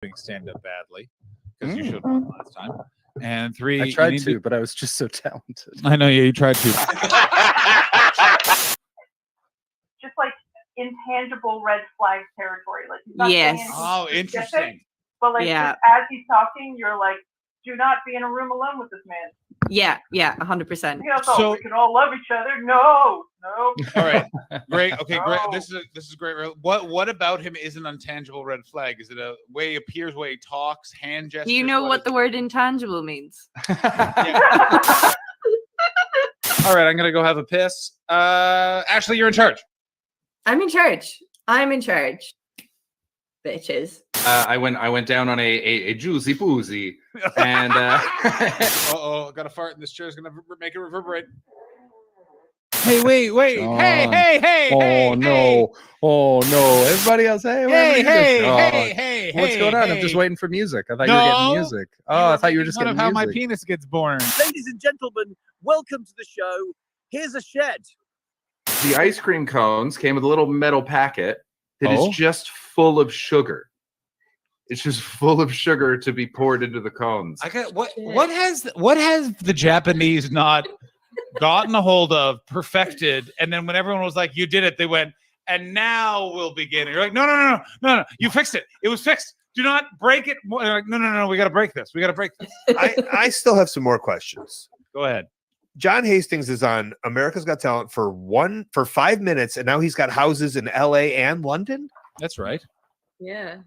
doing stand-up badly because you showed one last time. And 3, I tried to, but I was just so talented. I know, yeah, you tried to. Just like intangible red flag territory. Like he's not saying anything Oh, specific, interesting. But like just as he's talking, you're like, do not be in a room alone with this man. Yeah, 100%. So we can all love each other. No. All right, great. Okay, great. This is great. What about him is an intangible red flag? Is it a way he appears, way he talks, hand gestures? Do you know what the word intangible means? All right, I'm gonna go have a piss. Ashley, you're in charge. I'm in charge. Bitches. I went down on a juicy boozy, and got a fart in this chair is gonna make it reverberate. Hey, wait! John. Hey! Oh no! Everybody else, Hey! What's going on? I'm just waiting for music. I thought you were getting music. Oh, I thought you were just getting music. How my penis gets born. Ladies and gentlemen, welcome to the show. Here's a shed. The ice cream cones came with a little metal packet that is just full of sugar. It's just full of sugar to be poured into the cones. What has the Japanese not gotten a hold of, perfected, and then when everyone was like, "You did it," they went, "And now we'll begin." And you're like, No! You fixed it. It was fixed. Do not break it. Like, no. We got to break this. I still have some more questions. Go ahead. John Hastings is on America's Got Talent for 5 minutes, and now he's got houses in LA and London. That's right. Yeah.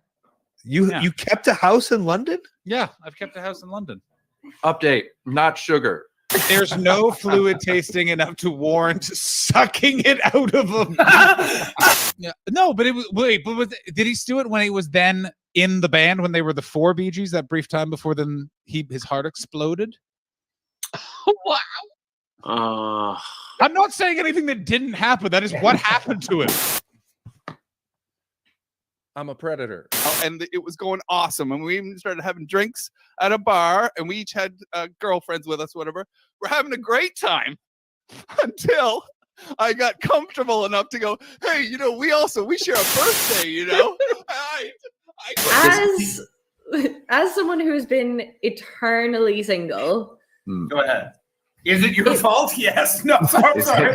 You kept a house in London? Yeah, I've kept a house in London. Update: not sugar. There's no fluid tasting enough to warrant sucking it out of him. No, but it was. Did he do it when he was then in the band when they were the 4 Bee Gees that brief time before then his heart exploded? Wow. I'm not saying anything that didn't happen. That is what happened to him. I'm a predator. And it was going awesome. And we even started having drinks at a bar, and we each had girlfriends with us, whatever. We're having a great time until I got comfortable enough to go, hey, we share a birthday, As someone who's been eternally single. Go ahead. Is it your fault? Yes. No, sorry. Stop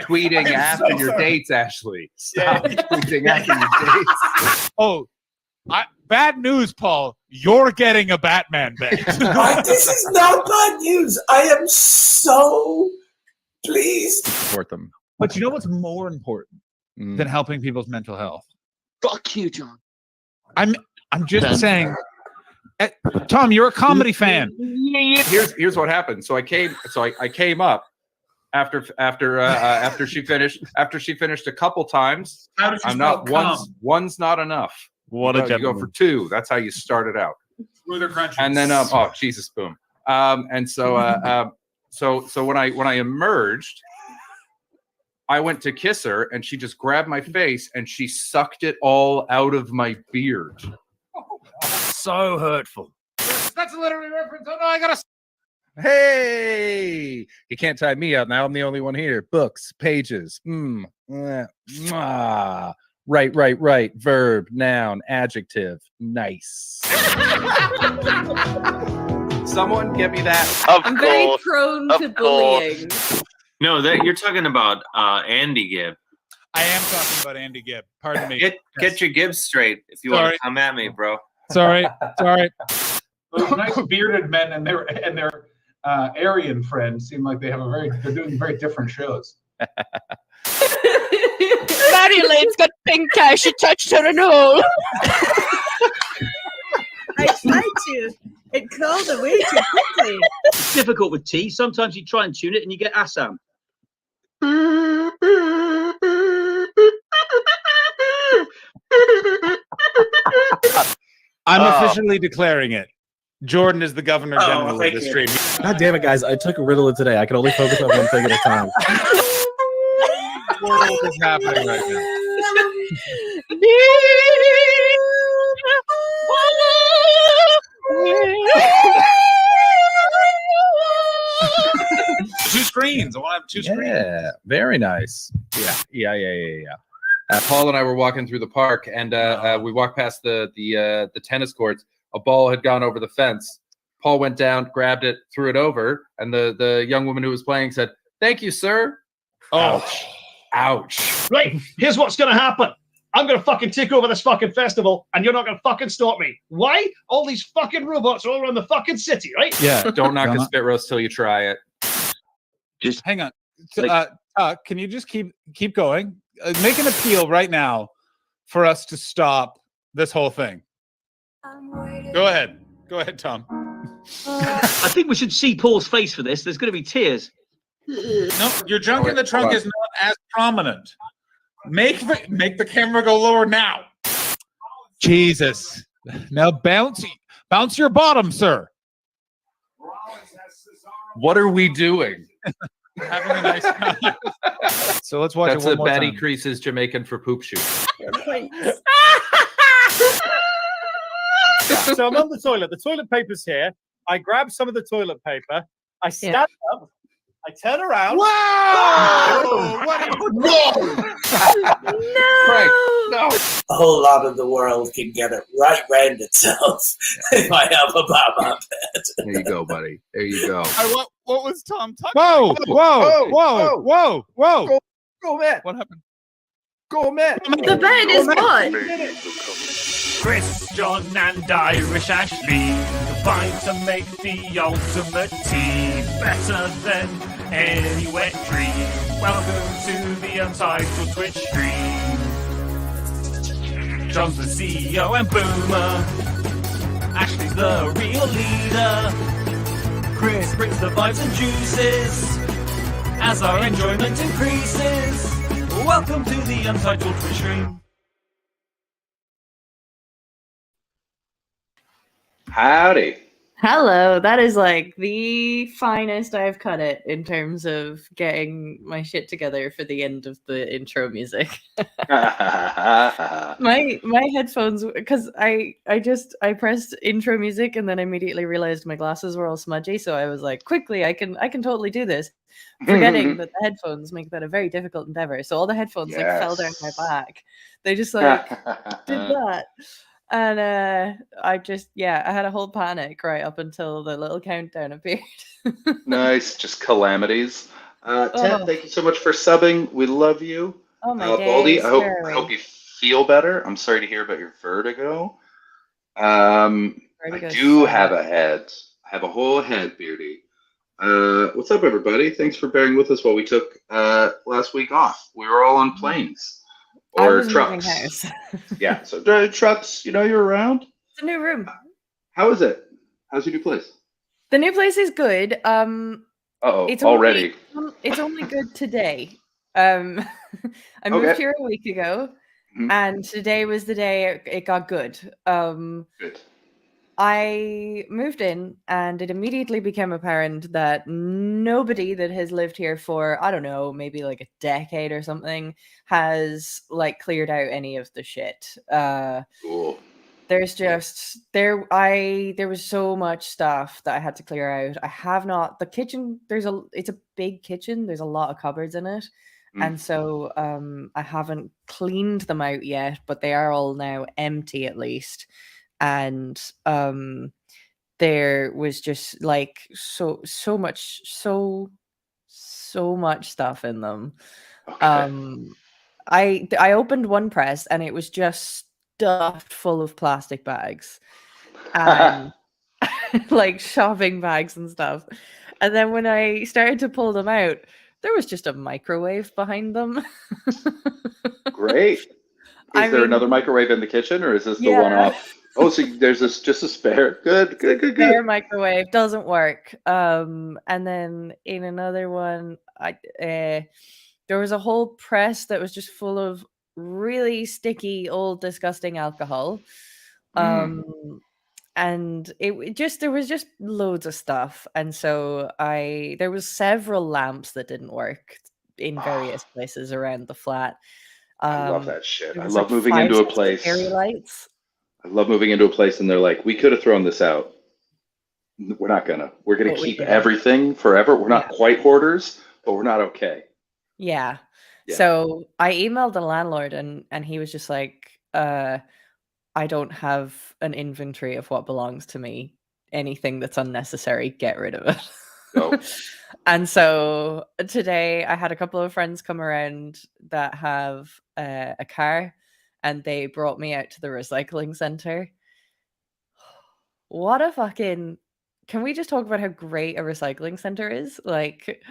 tweeting after your dates, Ashley. Stop tweeting after your dates. Oh, bad news, Paul. You're getting a Batman bed. This is not bad news. I am so pleased. Support them. But you know what's more important than helping people's mental health? Fuck you, John. I'm just saying. Tom, you're a comedy fan. Here's what happened. So I came up after she finished a couple times. How did you I'm not one's not enough. What a you go for 2. That's how you start it out. Smoother crunches. And then Jesus, boom. And so when I emerged, I went to kiss her and she just grabbed my face and she sucked it all out of my beard. So hurtful. That's a literary reference. Oh no, I gotta. Hey, you can't tie me out now. I'm the only one here. Books, pages. Right. Verb, noun, adjective. Nice. Someone get me that. I'm very prone to bullying. No, you're talking about Andy Gibb. I am talking about Andy Gibb. Pardon me. Get your Gibbs straight if you want to come at me, bro. Sorry. Those nice bearded men and their Aryan friends seem like they're doing very different shows. Marylane's got pink eye. She touched her in hole. I tried to. It crawled away too quickly. It's difficult with tea. Sometimes you try and tune it and you get Assam. I'm officially declaring it. Jordan is the governor general of the stream. God damn it, guys. I took Ritalin today. I can only focus on one thing at a time. What is happening right now? Two screens. I want to have two screens. Yeah, very nice. Yeah. Paul and I were walking through the park, and we walked past the tennis courts. A ball had gone over the fence. Paul went down, grabbed it, threw it over, and the young woman who was playing said, "Thank you, sir." Ouch. Ouch. Right, here's what's gonna happen. I'm gonna fucking take over this fucking festival, and you're not gonna fucking stop me. Why? All these fucking robots are all around the fucking city, right? Yeah, don't knock a spit roast till you try it. Just hang on. Can you just keep going? Make an appeal right now for us to stop this whole thing. Go ahead, Tom. I think we should see Paul's face for this. There's going to be tears. No, your junk in the trunk is not as prominent. Make the camera go lower now. Jesus. Now bounce your bottom, sir. What are we doing? Having a nice time. So let's watch That's it one a more Betty time. Creases Jamaican for poop shoot. So I'm on the toilet. The toilet paper's here. I grab some of the toilet paper. I stand up. I turn around. Whoa! No! A whole lot of the world can get it right round itself if I have a Baba bed. There you go, buddy. There you go. What was Tom talking Whoa, about? whoa. Go, man. What happened? Go, man. The bed is what? Chris, John, and Irish Ashley combine to make the ultimate team, better than any wet dream. Welcome to the Untitled Twitch stream. John's the CEO and Boomer. Ashley's the real leader. Chris brings the vibes and juices as our enjoyment increases. Welcome to the Untitled Twitch stream. Howdy. Hello, that is like the finest I've cut it in terms of getting my shit together for the end of the intro music. my headphones, because I pressed intro music and then immediately realized my glasses were all smudgy, so I was like, quickly, I can totally do this, forgetting that the headphones make that a very difficult endeavor. So all the headphones like fell down my back. They just like did that. And I had a whole panic right up until the little countdown appeared. Nice, just calamities. Ted, thank you so much for subbing. We love you. Oh my Baldy, days, I hope you feel better. I'm sorry to hear about your vertigo. I do have a head. I have a whole head, Beardy. What's up, everybody? Thanks for bearing with us while we took last week off. We were all on planes. Or trucks. Yeah, so trucks, you're around. It's a new room. How is it? How's your new place? The new place is good. It's already. It's only good today. I moved here a week ago, and today was the day it got good. Good. I moved in, and it immediately became apparent that nobody that has lived here for, I don't know, maybe like a decade or something, has like cleared out any of the shit. Cool. There's just there was so much stuff that I had to clear out. I have not the kitchen. It's a big kitchen. There's a lot of cupboards in it, and so I haven't cleaned them out yet. But they are all now empty, at least. And there was just like so much stuff in them. Okay. I opened one press and it was just stuffed full of plastic bags and like shopping bags and stuff. And then when I started to pull them out, there was just a microwave behind them. Great. Is there another microwave in the kitchen, or is this the one off? Oh, so there's just a spare. Good. Spare microwave doesn't work. And then in another one, there was a whole press that was just full of really sticky, old, disgusting alcohol. And there was just loads of stuff. And so there was several lamps that didn't work in various places around the flat. I love that shit. I love moving into a place. Fairy lights. I love moving into a place and they're like, we could have thrown this out. We're not gonna. We're gonna keep everything forever. We're not quite hoarders, but we're not okay. Yeah. So I emailed the landlord and he was just like, I don't have an inventory of what belongs to me. Anything that's unnecessary, get rid of it. Oh. And so today I had a couple of friends come around that have a car, and they brought me out to the recycling center. What a fucking... Can we just talk about how great a recycling center is? Like,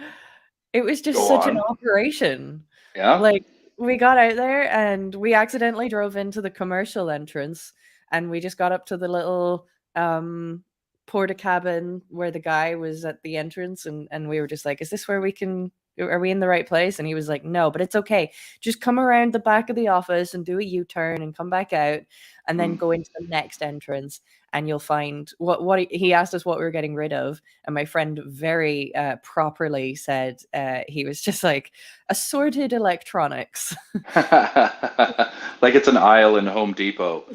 it was just Go such an on. operation. Yeah. Like, we got out there and we accidentally drove into the commercial entrance, and we just got up to the little porta cabin where the guy was at the entrance, and we were just like, is this where we can... Are we in the right place? And he was like, no, but it's okay. Just come around the back of the office and do a U-turn and come back out, and then go into the next entrance, and you'll find what he asked us what we were getting rid of. And my friend very properly said he was just like, assorted electronics. Like it's an aisle in Home Depot.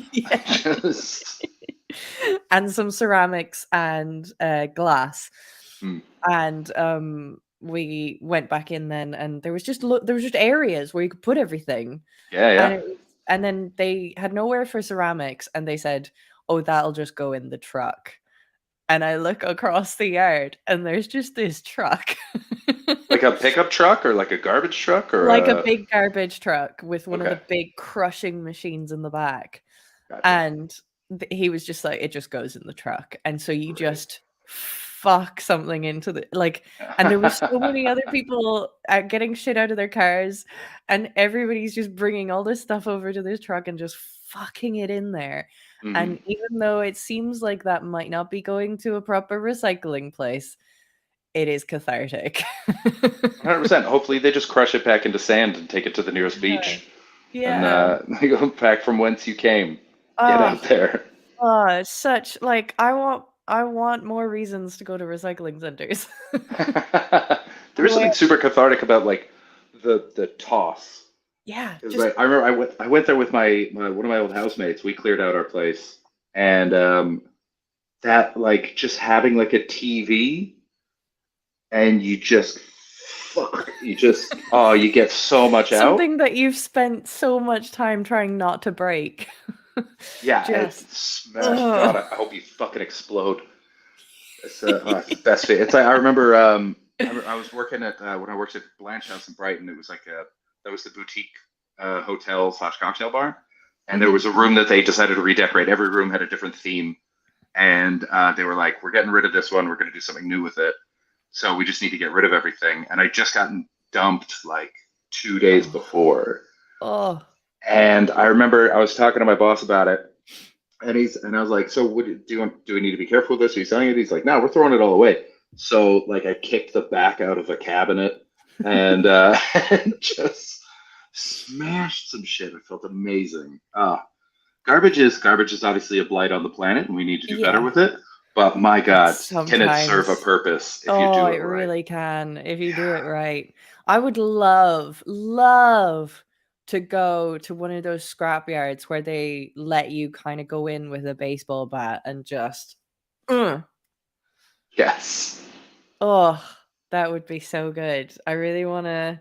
Just... And some ceramics and glass. And we went back in then, and there was just areas where you could put everything. Yeah. And then they had nowhere for ceramics, and they said, oh, that'll just go in the truck. And I look across the yard, and there's just this truck. Like a pickup truck or like a garbage truck or like a big garbage truck with one of Okay. the big crushing machines in the back. Gotcha. And he was just like, it just goes in the truck. And so you just fuck something into the and there were so many other people getting shit out of their cars, and everybody's just bringing all this stuff over to this truck and just fucking it in there. And even though it seems like that might not be going to a proper recycling place, it is cathartic. 100%. Hopefully they just crush it back into sand and take it to the nearest beach. Yeah. And they go back from whence you came. Get out there. Oh, it's such I want more reasons to go to recycling centers. There is something super cathartic about like the toss. Yeah. I remember I went there with my one of my old housemates. We cleared out our place, and that like just having like a TV, and you just you get so much out. Something that you've spent so much time trying not to break. Yeah, it's smashed. God, I hope you fucking explode. It's the best fit. It's like I remember I was working at when I worked at Blanche House in Brighton. It was like that was the boutique hotel / cocktail bar, and there was a room that they decided to redecorate. Every room had a different theme, and they were like, "We're getting rid of this one. We're going to do something new with it. So we just need to get rid of everything." And I just gotten dumped like 2 days before. Oh. And I remember I was talking to my boss about it, and I was like, "So do we need to be careful with this? Are you selling it?" He's like, "No, we're throwing it all away." So like I kicked the back out of a cabinet and just smashed some shit. It felt amazing. Garbage is obviously a blight on the planet, and we need to do better with it. But my God, can it serve a purpose if you do it right? Really can if you do it right. I would love to go to one of those scrap yards where they let you kind of go in with a baseball bat and just Yes. Oh, that would be so good. I really want to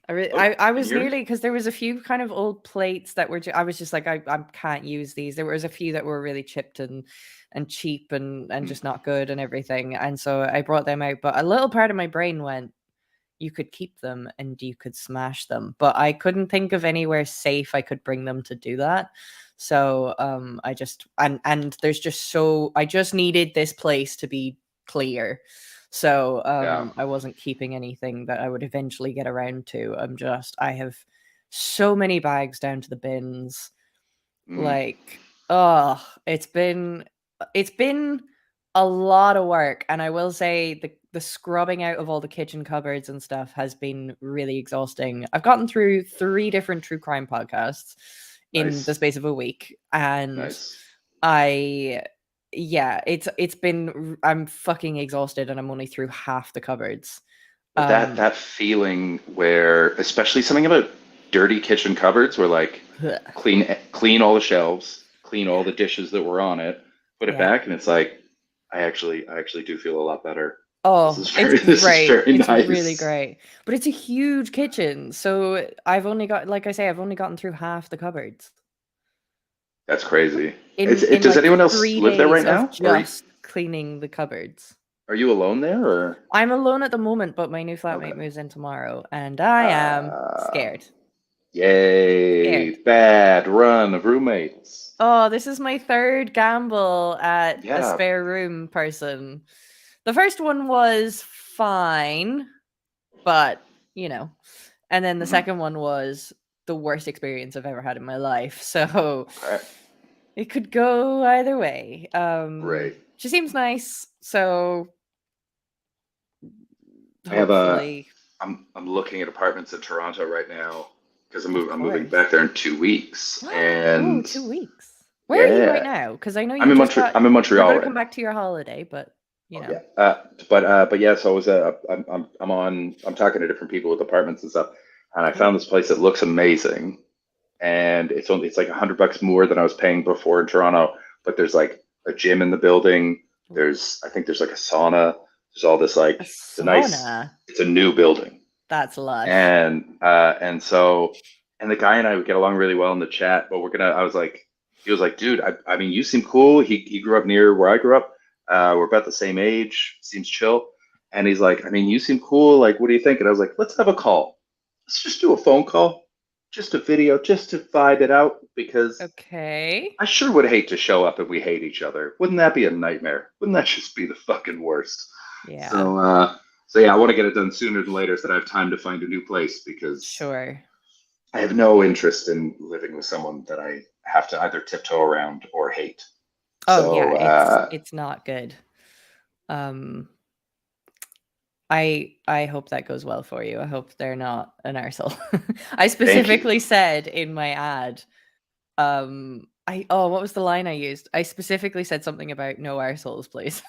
I was nearly, because there was a few kind of old plates that were I was just like, I can't use these. There was a few that were really chipped and cheap and just not good and everything, and so I brought them out. But a little part of my brain went, you could keep them and you could smash them, but I couldn't think of anywhere safe I could bring them to do that. So I just and there's just I just needed this place to be clear. So I wasn't keeping anything that I would eventually get around to. I have so many bags down to the bins. Like, it's been a lot of work. And I will say the scrubbing out of all the kitchen cupboards and stuff has been really exhausting. I've gotten through 3 different true crime podcasts in the space of a week. And it's been, I'm fucking exhausted, and I'm only through half the cupboards. But that feeling where, especially something about dirty kitchen cupboards, where like clean all the shelves, clean all the dishes that were on it, put it back, and it's like I actually do feel a lot better. Oh, This is very, it's this great. is very It's nice. really great. But it's a huge kitchen. So I've only got, like I say, I've only gotten through half the cupboards. That's crazy. In Does like anyone else 3 live there right days of now? just cleaning the cupboards. Are you alone there, or? I'm alone at the moment, but my new flatmate moves in tomorrow, and I am scared. Yay! Bad run of roommates. Oh, this is my third gamble at a Yeah. spare room person. The first one was fine, but you know, and then the second one was the worst experience I've ever had in my life. So it could go either way. Great. She seems nice, so I have hopefully. I'm looking at apartments in Toronto right now because I'm Of moving course. back there in 2 weeks. Oh, And 2 weeks. Where are you right yeah. now? Because I know you I'm in just got. I'm in Montreal You're gonna right come now. back to your holiday, but you know. But yeah, so I was I'm talking to different people with apartments and stuff, and I found this place that looks amazing, and it's like $100 more than I was paying before in Toronto. But there's like a gym in the building. I think there's like a sauna. There's all this like it's a nice. Sauna. It's a new building. That's lush. And so the guy and I would get along really well in the chat, but he was like, dude, I mean, you seem cool. He grew up near where I grew up. We're about the same age, seems chill. And he's like, I mean, you seem cool. Like, what do you think? And I was like, let's have a call. Let's just do a phone call, just a video, just to vibe it out, because okay. I sure would hate to show up and we hate each other. Wouldn't that be a nightmare? Wouldn't that just be the fucking worst? Yeah. So yeah, I want to get it done sooner than later so that I have time to find a new place, because sure. I have no interest in living with someone that I have to either tiptoe around or hate. Oh So, yeah, it's not good. I hope that goes well for you. I hope they're not an arsehole. I specifically said in my ad, what was the line I used? I specifically said something about no arseholes, please.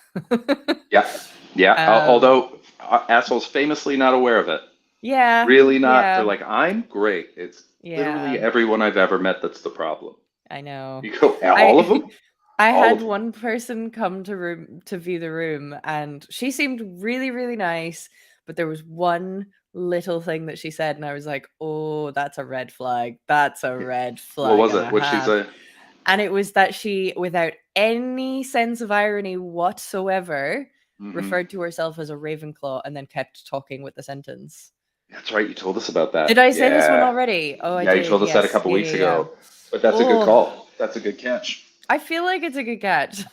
Yeah. Although assholes famously not aware of it. Yeah. Really not. Yeah. They're like, I'm great. It's literally everyone I've ever met that's the problem. I know. You go, all of them? I All had of them. one person come to view the room, and she seemed really, really nice, but there was one little thing that she said, and I was like, oh, that's a red flag. That's a red flag. What was it? What'd she say? And it was that she, without any sense of irony whatsoever, referred to herself as a Ravenclaw and then kept talking with the sentence. That's right. You told us about that. Did I say this one already? Oh, I did. You told us that a couple weeks ago. But that's a good call. That's a good catch. I feel like it's a good catch.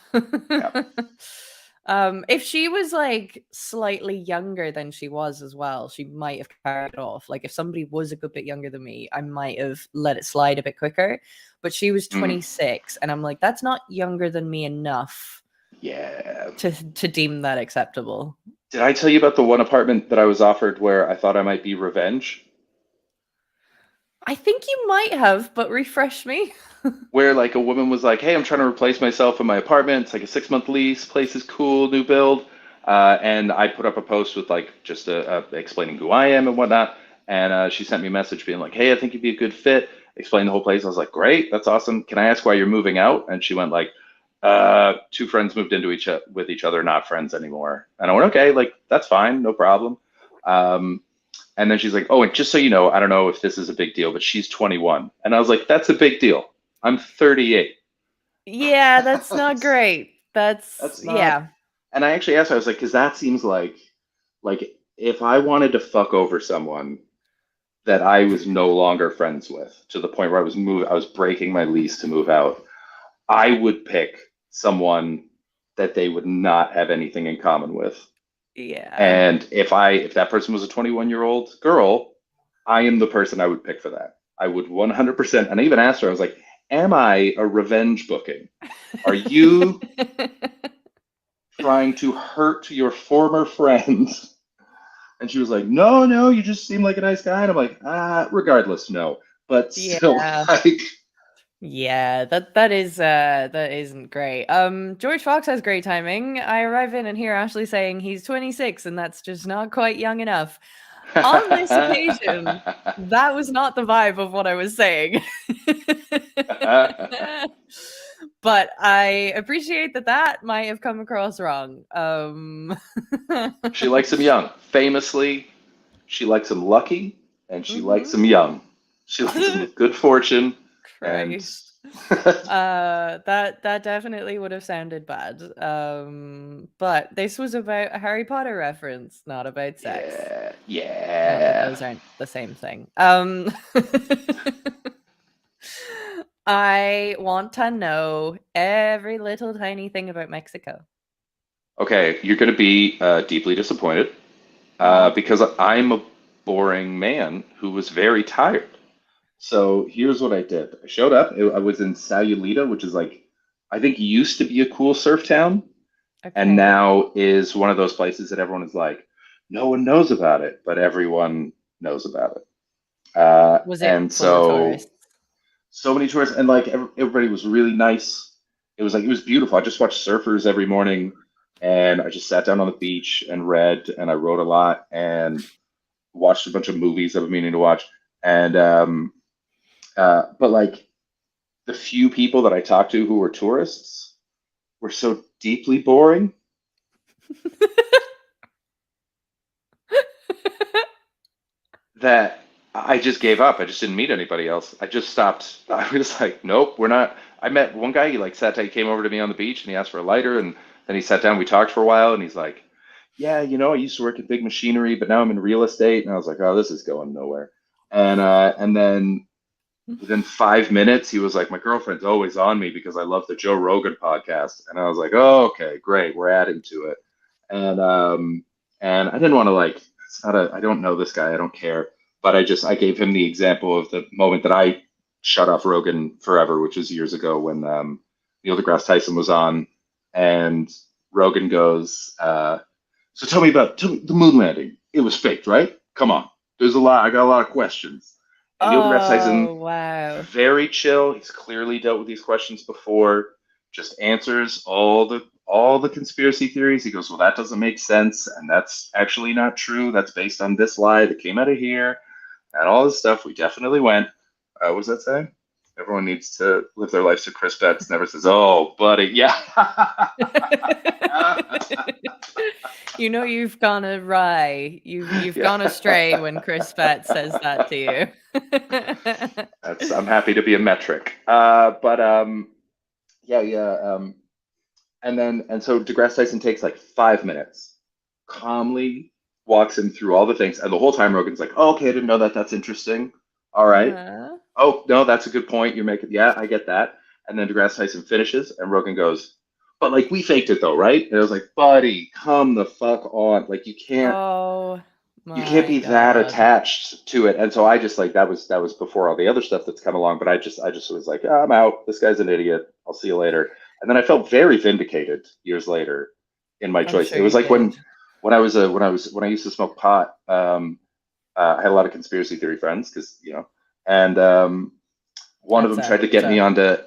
If she was like slightly younger than she was as well, she might have carried it off. Like if somebody was a good bit younger than me, I might have let it slide a bit quicker. But she was 26, and I'm like, that's not younger than me enough. Yeah. To deem that acceptable. Did I tell you about the one apartment that I was offered where I thought I might be revenge? I think you might have, but refresh me. Where like a woman was like, hey, I'm trying to replace myself in my apartment. It's like a 6-month lease. Place is cool, new build. And I put up a post with like just explaining who I am and whatnot. And she sent me a message being like, hey, I think you'd be a good fit. Explain the whole place. I was like, great, that's awesome. Can I ask why you're moving out? And she went like, 2 friends moved into with each other, not friends anymore. And I went, okay, like that's fine, no problem. And then she's like, oh, and just so you know, I don't know if this is a big deal, but she's 21. And I was like, that's a big deal. I'm 38. Yeah, that's not great. That's not, yeah. And I actually asked her, I was like, because that seems like if I wanted to fuck over someone that I was no longer friends with, to the point where I was breaking my lease to move out, I would pick someone that they would not have anything in common with. Yeah. And if that person was a 21-year-old girl, I am the person I would pick for that. I would 100%. And I even asked her, I was like, am I a revenge booking? Are you trying to hurt your former friends? And she was like, no, you just seem like a nice guy. And I'm like, regardless, no. But still, like... Yeah, that isn't great. George Fox has great timing. I arrive in and hear Ashley saying he's 26 and that's just not quite young enough. On this occasion, that was not the vibe of what I was saying. but I appreciate that might have come across wrong. She likes him young. Famously, she likes him lucky, and she likes him young. She likes him with good fortune. Christ. That definitely would have sounded bad. But this was about a Harry Potter reference, not about sex. Yeah. Not that those aren't the same thing. I want to know every little tiny thing about Mexico. Okay, you're going to be deeply disappointed because I'm a boring man who was very tired. So here's what I did. I showed up. I was in Sayulita, which is like, I think used to be a cool surf town, and now is one of those places that everyone is like, no one knows about it, but everyone knows about it. Was it And full of so, tourists? so many tourists, and like everybody was really nice. It was beautiful. I just watched surfers every morning, and I just sat down on the beach and read, and I wrote a lot and watched a bunch of movies I've been meaning to watch. And but like the few people that I talked to who were tourists were so deeply boring that I just gave up. I just didn't meet anybody else. I just stopped. I was like, nope, we're not. I met one guy. He like sat down. He came over to me on the beach and he asked for a lighter. And then he sat down. We talked for a while. And he's like, yeah, I used to work in big machinery, but now I'm in real estate. And I was like, oh, this is going nowhere. And then within 5 minutes, he was like, my girlfriend's always on me because I love the Joe Rogan podcast. And I was like, oh, okay, great. We're adding to it. And I didn't want to like, I don't know this guy. I don't care. But I gave him the example of the moment that I shut off Rogan forever, which was years ago when Neil deGrasse Tyson was on, and Rogan goes, so tell me about the moon landing. It was faked, right? Come on. I got a lot of questions. And Neil deGrasse Tyson, wow. very chill. He's clearly dealt with these questions before. Just answers all the conspiracy theories. He goes, well, that doesn't make sense, and that's actually not true. That's based on this lie that came out of here, and all this stuff. We definitely went. What was that saying? Everyone needs to live their lives to Chris Betts. Never says, "Oh, buddy, yeah." You've gone awry. You've gone astray when Chris Betts says that to you. I'm happy to be a metric. And so deGrasse Tyson takes like 5 minutes, calmly walks him through all the things, and the whole time Rogan's like, "Oh, okay, I didn't know that. That's interesting. All right. Oh, no, that's a good point. You're making, yeah, I get that." And then deGrasse Tyson finishes, and Rogan goes, "But like we faked it though, right?" And I was like, "Buddy, come the fuck on! Like you can't." You can't be that attached to it. And so I just like that was before all the other stuff that's come along. But I just was like, I'm out. This guy's an idiot. I'll see you later. And then I felt very vindicated years later in my choice. Sure it was like when I used to smoke pot. I had a lot of conspiracy theory friends because and one of them tried to get me onto.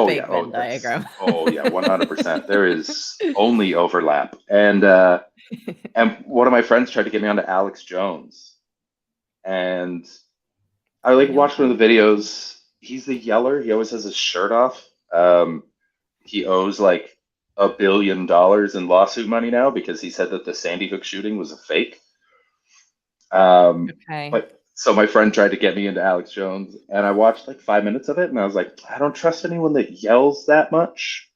Big Venn diagram. 100%. There is only overlap. And one of my friends tried to get me onto Alex Jones. And I watched one of the videos. He's the yeller. He always has his shirt off. He owes like $1 billion in lawsuit money now because he said that the Sandy Hook shooting was a fake. But so my friend tried to get me into Alex Jones, and I watched like 5 minutes of it, and I was like, I don't trust anyone that yells that much.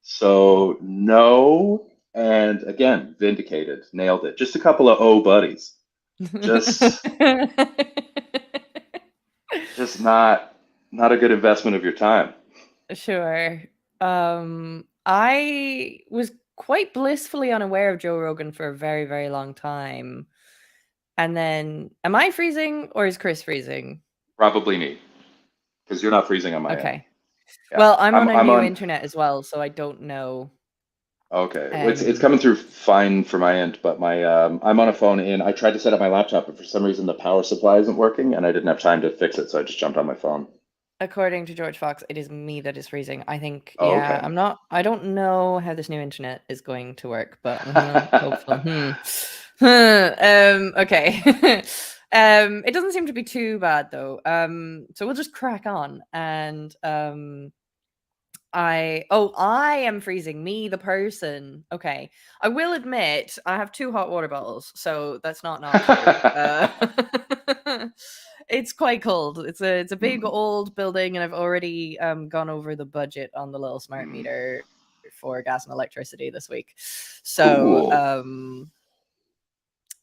So no, and again, vindicated, nailed it. Just a couple of buddies. Just not a good investment of your time. Sure. I was quite blissfully unaware of Joe Rogan for a very, very long time. And then, am I freezing or is Chris freezing? Probably me, because you're not freezing on my end. Yeah. Well, I'm on a new internet as well, so I don't know. Okay, it's coming through fine for my end, but my I'm on a phone in. I tried to set up my laptop, but for some reason the power supply isn't working, and I didn't have time to fix it, so I just jumped on my phone. According to George Fox, it is me that is freezing. I think. Okay. I'm not. I don't know how this new internet is going to work, but hopefully. Okay. It doesn't seem to be too bad though. So we'll just crack on, and I am freezing. Me, the person. Okay. I will admit I have 2 hot water bottles, so that's not true. It's quite cold. It's a big old building, and I've already gone over the budget on the little smart meter for gas and electricity this week. So Cool.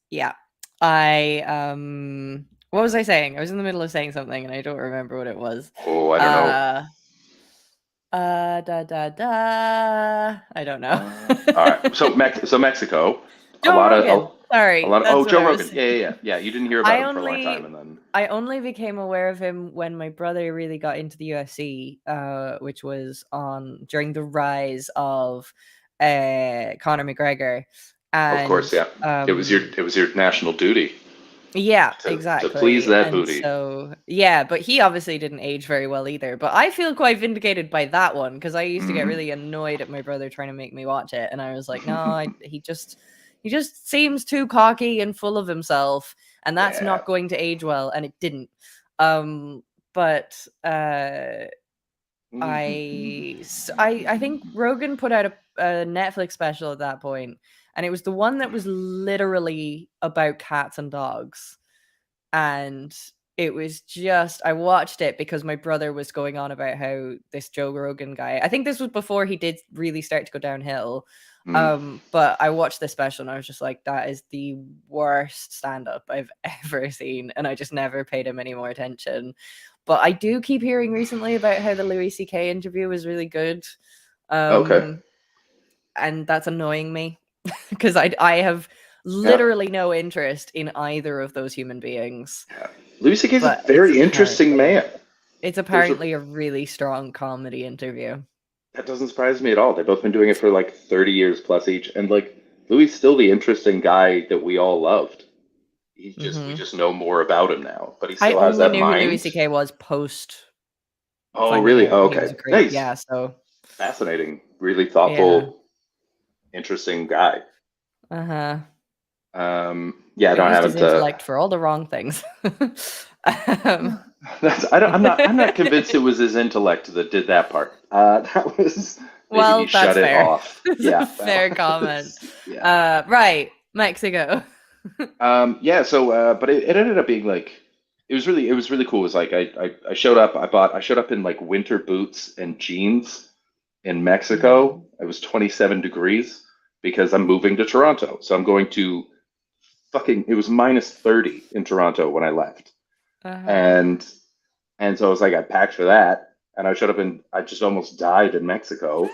yeah. What was I saying? I was in the middle of saying something and I don't remember what it was. Oh, I don't know. I don't know. All right. So Mexico. Joe Rogan. Sorry. Oh, that's Joe what I was Rogan. saying. Yeah. You didn't hear about him for a long time, and then I only became aware of him when my brother really got into the UFC, which was during the rise of Conor McGregor. And, of course, yeah. It was your national duty. Yeah, to exactly. please that and booty. So yeah, but he obviously didn't age very well either. But I feel quite vindicated by that one because I used to get really annoyed at my brother trying to make me watch it, and I was like, no, he just seems too cocky and full of himself, and that's not going to age well, and it didn't. But I think Rogan put out a Netflix special at that point, and it was the one that was literally about cats and dogs. And it was just, I watched it because my brother was going on about how this Joe Rogan guy, I think this was before he did really start to go downhill. But I watched this special and I was just like, that is the worst stand-up I've ever seen. And I just never paid him any more attention. But I do keep hearing recently about how the Louis C.K. interview was really good. Okay. And that's annoying me because I have literally no interest in either of those human beings. Louis C.K. is a very interesting man. It's apparently a really strong comedy interview. That doesn't surprise me at all. They've both been doing it for like 30 years plus each, and like Louis is still the interesting guy that we all loved. We just know more about him now, but he still has that I only knew mind. who Louis C.K. was post. Oh, really? Oh, He was okay. great. Nice. Yeah, so fascinating. Really thoughtful, interesting guy. Yeah, I used haven't. his intellect for all the wrong things. I'm not convinced it was his intellect that did that part. That was maybe he shut it off. Yeah, fair comment. Right, Mexico. But it ended up being like it was really cool. It was like I showed up. I showed up in like winter boots and jeans in Mexico. It was 27 degrees because I'm moving to Toronto. So I'm going to it was minus 30 in Toronto when I left. And so I was like, I packed for that, and I showed up and I just almost died in Mexico.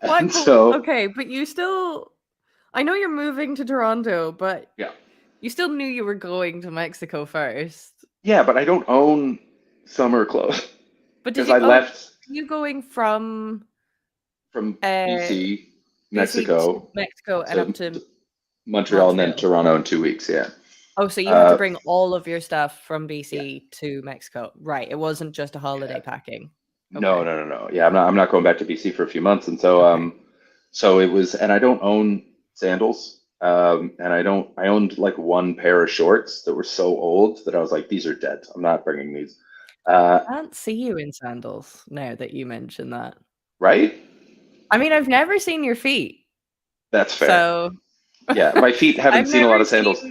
Okay, but you still, I know you're moving to Toronto, but you still knew you were going to Mexico first. Yeah, but I don't own summer clothes. But because I left. You going from BC, Mexico, and up to Montreal, and then Toronto in 2 weeks. Yeah. Oh, so you have to bring all of your stuff from BC to Mexico, right? It wasn't just a holiday packing. Okay. No. Yeah, I'm not going back to BC for a few months, and so so it was, and I don't own sandals, and I owned like one pair of shorts that were so old that I was like, these are dead. I'm not bringing these. I can't see you in sandals now that you mention that. Right? I mean, I've never seen your feet. That's fair. So yeah, my feet haven't seen a lot of sandals.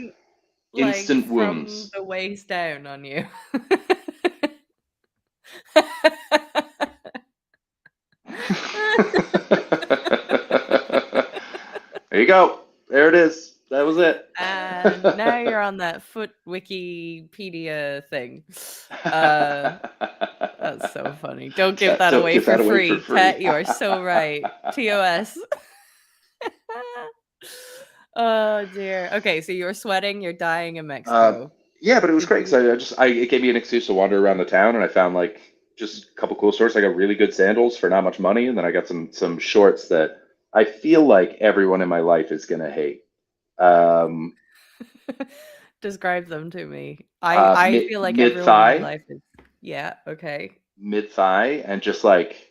Instant from wounds. The waist down on you. There you go. There it is. That was it. And now you're on that foot Wikipedia thing. That's so funny. Don't give that away for free. Kat, you are so right. TOS. Oh dear. Okay, so you were sweating, you're dying in Mexico. Yeah, but it was great because it gave me an excuse to wander around the town, and I found like just a couple cool stores. I got really good sandals for not much money, and then I got some shorts that I feel like everyone in my life is gonna hate. Describe them to me. I feel like everyone in my life is okay. Mid thigh and just like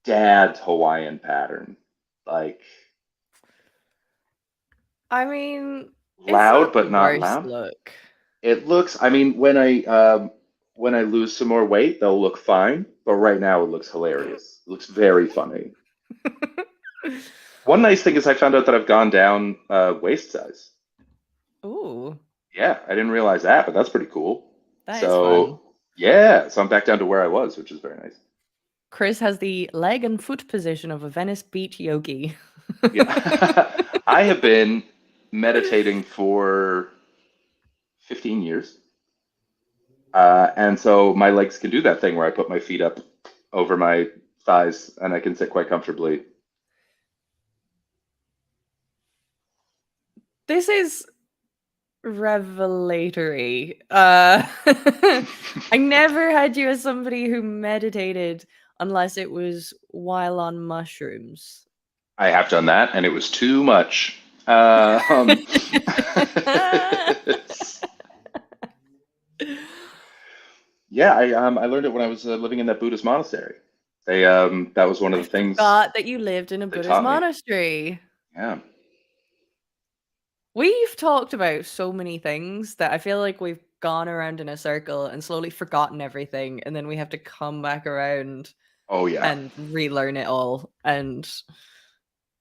dad Hawaiian pattern, like. I mean, loud but not loud. Look. It looks. I mean, when I when I lose some more weight, they'll look fine. But right now, it looks hilarious. It looks very funny. One nice thing is I found out that I've gone down waist size. Ooh, Yeah, I didn't realize that, but that's pretty cool. that is So fun. yeah, so I'm back down to where I was, which is very nice. Chris has the leg and foot position of a Venice Beach yogi. Yeah, I have been meditating for 15 years. And so my legs can do that thing where I put my feet up over my thighs and I can sit quite comfortably. This is revelatory. I never had you as somebody who meditated unless it was while on mushrooms. I have done that, and it was too much. Yeah, I learned it when I was living in that Buddhist monastery. They that was one of the things Forgot that you lived in a they Buddhist taught me. monastery. Yeah. We've talked about so many things that I feel like we've gone around in a circle and slowly forgotten everything, and then we have to come back around Oh yeah. and relearn it all. And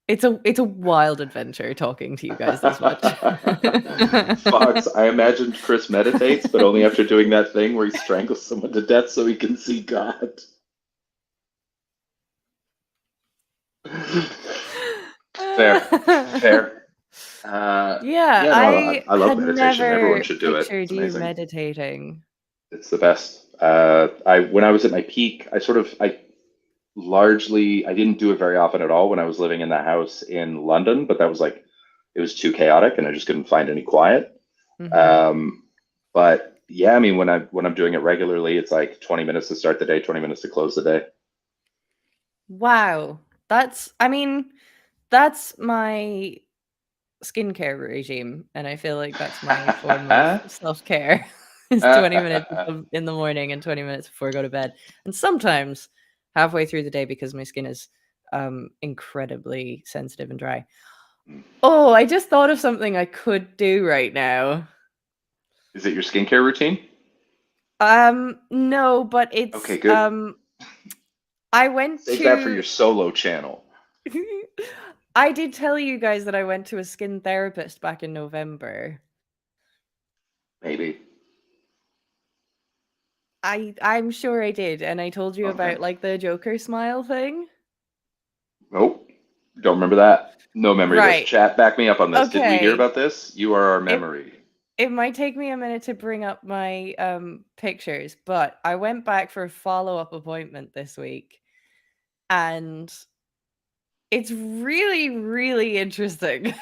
it's a wild adventure talking to you guys this much. Fox, I imagined Chris meditates, but only after doing that thing where he strangles someone to death so he can see God. Fair. Fair. Yeah, I love had meditation. Everyone never should do it. pictured It's you amazing. meditating. It's the best. When I was at my peak, I largely, I didn't do it very often at all when I was living in that house in London, but that was like, it was too chaotic and I just couldn't find any quiet. But yeah, I mean, when I'm doing it regularly, it's like 20 minutes to start the day, 20 minutes to close the day. Wow. That's my skincare regime, and I feel like that's my form of self-care. Is 20 minutes in the morning and 20 minutes before I go to bed. And sometimes halfway through the day because my skin is incredibly sensitive and dry. Oh, I just thought of something I could do right now. Is it your skincare routine? No, but it's Okay, good. I went Save to that for your solo channel. I did tell you guys that I went to a skin therapist back in November. Maybe. I'm sure I did, and I told you about like the Joker smile thing. Nope. Don't remember that. No memory of this. Right. Chat, back me up on this. Did we hear Okay. about this? You are our memory. It might take me a minute to bring up my pictures, but I went back for a follow-up appointment this week, and it's really, really interesting.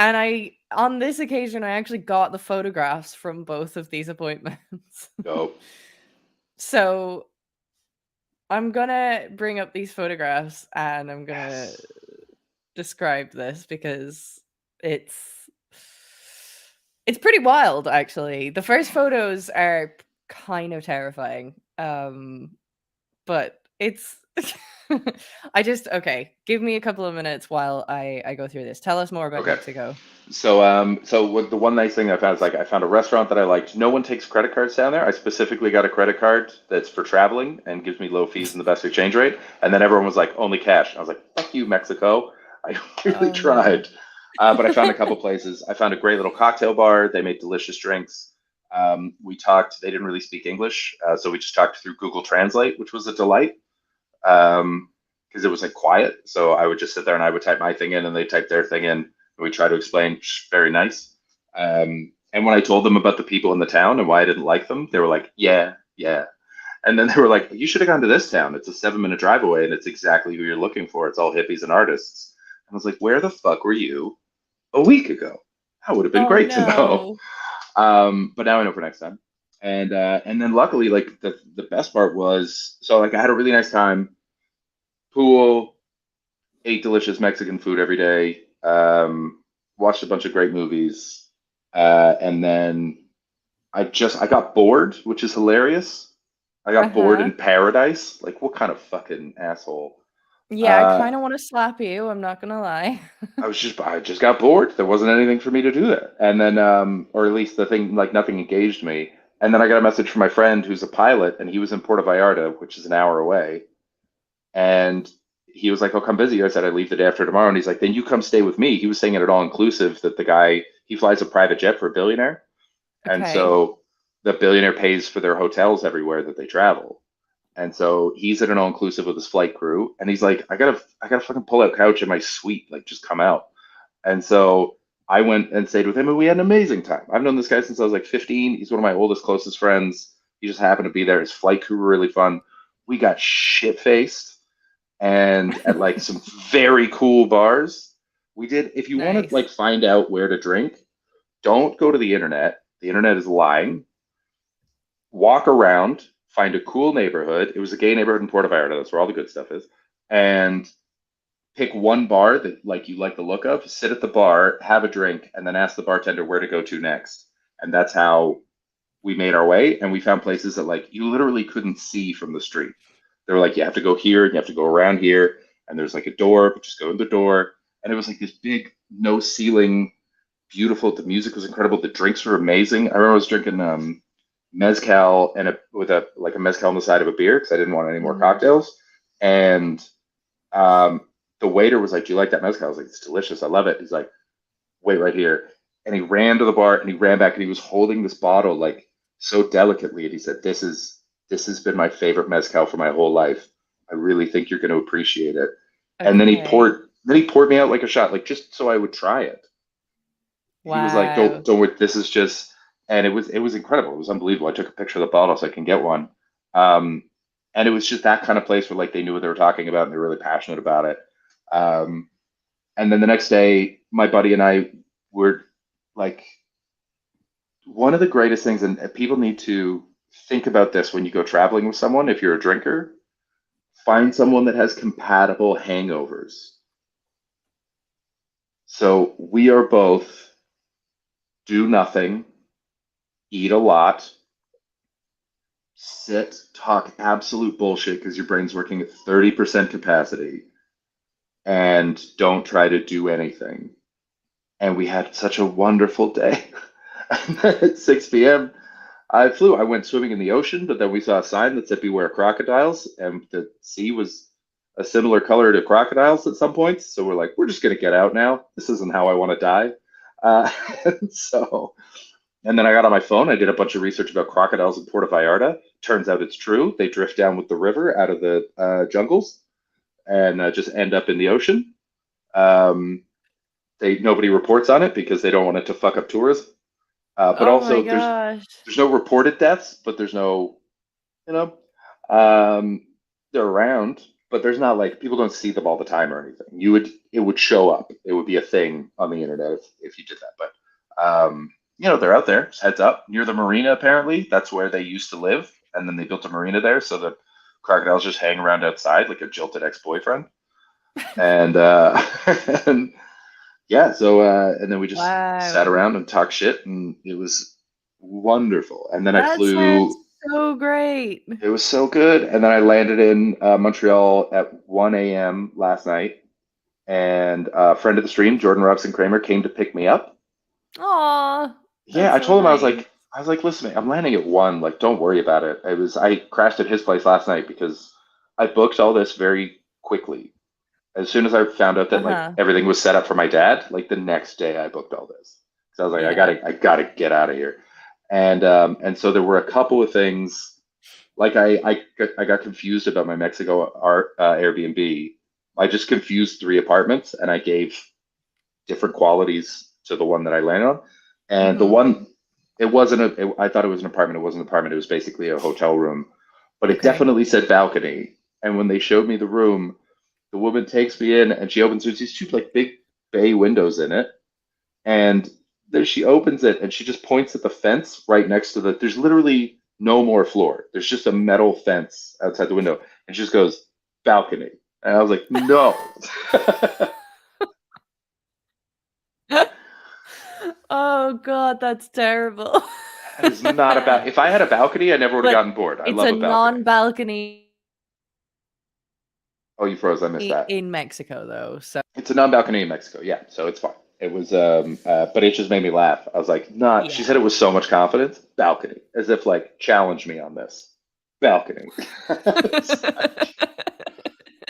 And on this occasion, I actually got the photographs from both of these appointments. Dope. So I'm gonna bring up these photographs and I'm gonna describe this because it's pretty wild, actually. The first photos are kind of terrifying, but it's okay. Give me a couple of minutes while I go through this. Tell us more about Mexico. So what the one nice thing I found is like I found a restaurant that I liked. No one takes credit cards down there. I specifically got a credit card that's for traveling and gives me low fees and the best exchange rate. And then everyone was like, only cash. I was like, fuck you, Mexico. I really tried. But I found a couple places. I found a great little cocktail bar. They made delicious drinks. We talked. They didn't really speak English, so we just talked through Google Translate, which was a delight. Because it was like quiet, so I would just sit there and I would type my thing in, and they type their thing in, and we try to explain. Very nice. And when I told them about the people in the town and why I didn't like them, they were like, "Yeah, yeah." And then they were like, "You should have gone to this town. It's a 7-minute drive away, and it's exactly who you're looking for. It's all hippies and artists." And I was like, "Where the fuck were you a week ago? That would have been great to know." But now I know for next time. And then luckily, like the best part was, so like I had a really nice time. Pool, ate delicious Mexican food every day, watched a bunch of great movies, and then I got bored, which is hilarious. I got bored in paradise. Like, what kind of fucking asshole? Yeah, I kind of want to slap you. I'm not gonna lie. I just got bored. There wasn't anything for me to do there. And then, or at least the thing, like nothing engaged me. And then I got a message from my friend who's a pilot, and he was in Puerto Vallarta, which is an hour away. And he was like, "Oh, come visit you." I said, "I leave the day after tomorrow." And he's like, "Then you come stay with me." He was staying at an all-inclusive that the guy, he flies a private jet for a billionaire. And Okay. so the billionaire pays for their hotels everywhere that they travel. And so he's at an all-inclusive with his flight crew. And he's like, I gotta fucking pull out couch in my suite. Like, just come out. And so I went and stayed with him, and we had an amazing time. I've known this guy since I was like 15. He's one of my oldest, closest friends. He just happened to be there. His flight crew were really fun. We got shit-faced and at like some very cool bars. We did, if you want to like find out where to drink, don't go to the internet. The internet is lying. Walk around, find a cool neighborhood. It was a gay neighborhood in Puerto Vallarta. That's where all the good stuff is. And pick one bar that like you like the look of, sit at the bar, have a drink, and then ask the bartender where to go to next. And that's how we made our way. And we found places that like you literally couldn't see from the street. They were like, you have to go here and you have to go around here. And there's like a door, but just go in the door. And it was like this big, no ceiling, beautiful. The music was incredible. The drinks were amazing. I remember I was drinking mezcal and with a mezcal on the side of a beer because I didn't want any more cocktails. And the waiter was like, "Do you like that mezcal?" I was like, "It's delicious. I love it." He's like, "Wait right here." And he ran to the bar and he ran back and he was holding this bottle like so delicately. And he said, This has been my favorite mezcal for my whole life. I really think you're going to appreciate it." Okay. And then he poured me out like a shot, like just so I would try it. Wow. He was like, don't worry, this is just, and it was incredible. It was unbelievable. I took a picture of the bottle so I can get one. And it was just that kind of place where like they knew what they were talking about and they're really passionate about it. And then the next day, my buddy and I were like, one of the greatest things, and people need to think about this when you go traveling with someone, if you're a drinker, find someone that has compatible hangovers. So we are both do nothing, eat a lot, sit, talk absolute bullshit because your brain's working at 30% capacity, and don't try to do anything. And we had such a wonderful day. At 6 p.m., I flew. I went swimming in the ocean, but then we saw a sign that said "Beware crocodiles," and the sea was a similar color to crocodiles at some points. So we're like, we're just gonna get out now. This isn't how I want to die. And then I got on my phone. I did a bunch of research about crocodiles in Puerto Vallarta. Turns out it's true. They drift down with the river out of the jungles and just end up in the ocean. Nobody reports on it because they don't want it to fuck up tourism. But also, there's no reported deaths, but there's no, they're around, but there's not like people don't see them all the time or anything. It would show up. It would be a thing on the internet if you did that. But they're out there. Just heads up near the marina. Apparently, that's where they used to live, and then they built a marina there, so the crocodiles just hang around outside like a jilted ex-boyfriend. And and yeah, so and then we just sat around and talked shit, and it was wonderful. And then I flew. So great. It was so good. And then I landed in Montreal at 1 a.m. last night, and a friend of the stream, Jordan Robson Kramer, came to pick me up. Aw. Yeah, I told him I was like, listen, I'm landing at 1. Like, don't worry about it. I crashed at his place last night because I booked all this very quickly. As soon as I found out that like everything was set up for my dad, like the next day I booked all this. So I was like, I gotta get out of here. And so there were a couple of things, like I got confused about my Mexico Airbnb. I just confused 3 apartments and I gave different qualities to the one that I landed on. And the one, I thought it was an apartment. It wasn't an apartment. It was basically a hotel room, but it definitely said balcony. And when they showed me the room, the woman takes me in and she opens, there's these 2 like big bay windows in it. And then she opens it and she just points at the fence right next to there's literally no more floor. There's just a metal fence outside the window. And she just goes, balcony. And I was like, no. Oh God, that's terrible. That is not about, if I had a balcony, I never would have gotten bored. I love a balcony. It's a non-balcony. Oh, you froze. I missed that. In Mexico, though. So it's a non-balcony in Mexico. Yeah, so it's fine. It was, but it just made me laugh. I was like, not. She said it with so much confidence. Balcony, as if like challenge me on this. Balcony.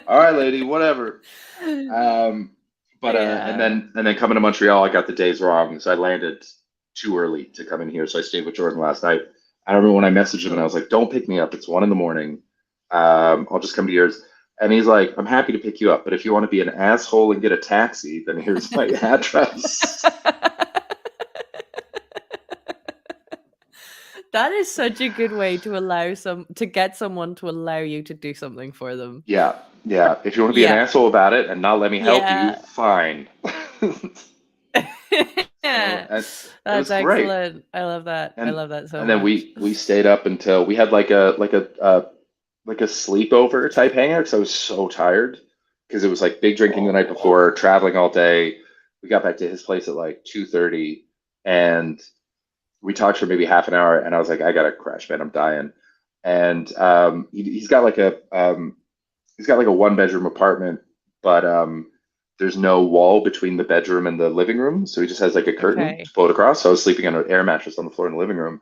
All right, lady, whatever. But and then coming to Montreal, I got the days wrong, so I landed too early to come in here. So I stayed with Jordan last night. I remember when I messaged him and I was like, "Don't pick me up. It's 1 a.m. I'll just come to yours." And he's like, "I'm happy to pick you up, but if you want to be an asshole and get a taxi, then here's my address." That is such a good way to get someone to allow you to do something for them. Yeah. If you want to be an asshole about it and not let me help you, fine. That's great. excellent. I love that. I And- love that so And much. then we stayed up until we had like a sleepover type hangout because I was so tired because it was like big drinking the night before, traveling all day. We got back to his place at like 2:30 and we talked for maybe half an hour and I was like, I gotta crash, man, I'm dying. And he's got like a 1-bedroom apartment, but there's no wall between the bedroom and the living room, so he just has like a curtain to pull it across. So I was sleeping on an air mattress on the floor in the living room.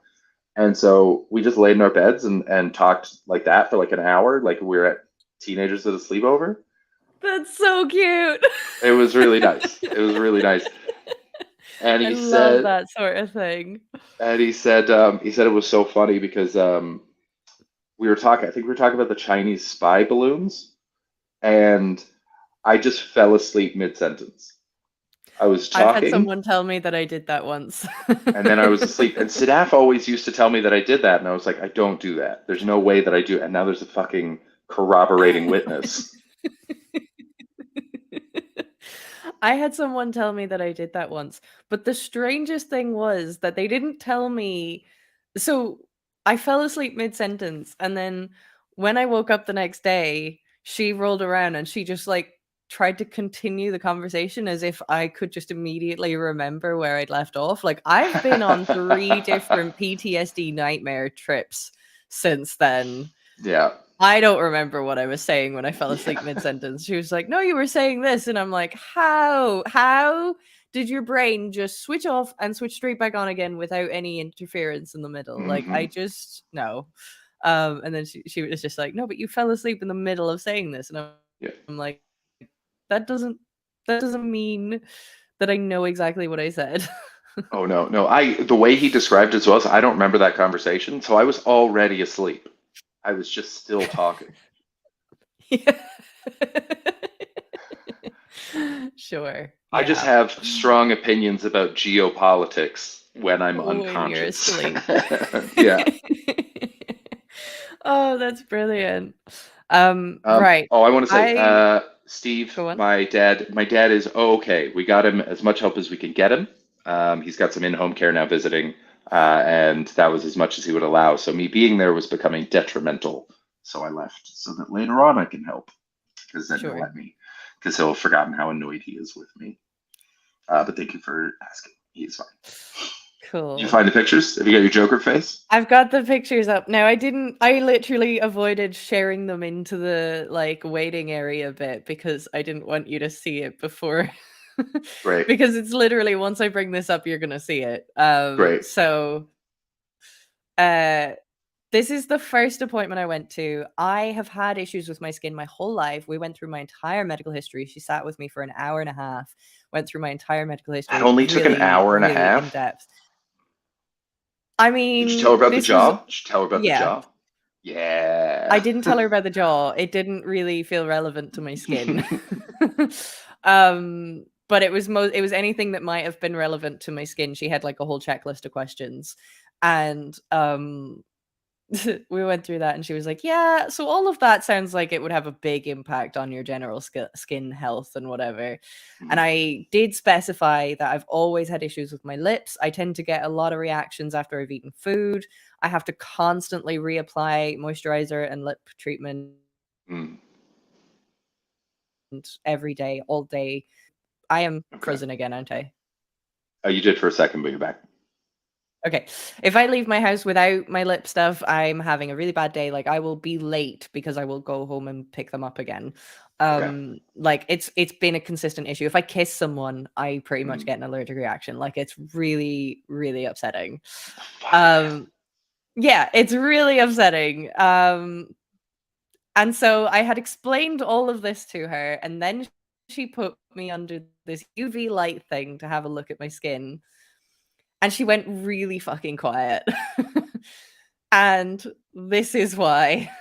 And so we just laid in our beds and talked like that for like an hour, like we were at teenagers at a sleepover. That's so cute. It was really nice. It was really nice. And I he love said, that sort of thing. and he said it was so funny because we were talking. I think we were talking about the Chinese spy balloons, and I just fell asleep mid-sentence. I was I've had talking, someone tell me that I did that once. and then I was asleep. And Sadaf always used to tell me that I did that, and I was like, I don't do that. There's no way that I do. And now there's a fucking corroborating witness. I had someone tell me that I did that once, but the strangest thing was that they didn't tell me. So I fell asleep mid-sentence, and then when I woke up the next day, she rolled around and she just like tried to continue the conversation as if I could just immediately remember where I'd left off. Like I've been on 3 different PTSD nightmare trips since then. Yeah. I don't remember what I was saying when I fell asleep mid-sentence. She was like, "No, you were saying this." And I'm like, "How? How did your brain just switch off and switch straight back on again without any interference in the middle?" Like, I just no. And then she was just like, "No, but you fell asleep in the middle of saying this." And I'm like, that doesn't mean that I know exactly what I said. Oh no. The way he described it as well, so I don't remember that conversation. So I was already asleep. I was just still talking. Sure. I just have strong opinions about geopolitics when I'm When you're unconscious. asleep. Yeah. Oh, that's brilliant. Right. Oh, I want to say, I Steve, Go on. my dad is okay. We got him as much help as we can get him. He's got some in-home care now visiting, and that was as much as he would allow. So me being there was becoming detrimental. So I left so that later on I can help, because then he'll let me, because he'll have forgotten how annoyed he is with me. But thank you for asking. He's fine. Cool. You find the pictures? Have you got your Joker face? I've got the pictures up. Now, I literally avoided sharing them into the like waiting area bit because I didn't want you to see it before. Great. Because it's literally once I bring this up, you're gonna see it. Great. So this is the first appointment I went to. I have had issues with my skin my whole life. We went through my entire medical history. She sat with me for an hour and a half, went through my entire medical history. That only took an hour and a half? In depth. I mean, Did you tell her about the this jaw? was- Did you tell her about yeah. the jaw? Yeah. I didn't tell her about the jaw. It didn't really feel relevant to my skin. But it was anything that might have been relevant to my skin. She had like a whole checklist of questions. And we went through that and she was like, yeah, so all of that sounds like it would have a big impact on your general skin health and whatever. And I did specify that I've always had issues with my lips. I tend to get a lot of reactions after I've eaten food. I have to constantly reapply moisturizer and lip treatment every day, all day. I am frozen again, aren't I? Oh, you did for a second, but you're back. Okay. If I leave my house without my lip stuff, I'm having a really bad day. Like I will be late because I will go home and pick them up again. Like it's been a consistent issue. If I kiss someone, I pretty much get an allergic reaction. Like it's really, really upsetting. Yeah, it's really upsetting. And so I had explained all of this to her, and then she put me under this UV light thing to have a look at my skin. And she went really fucking quiet. And this is why.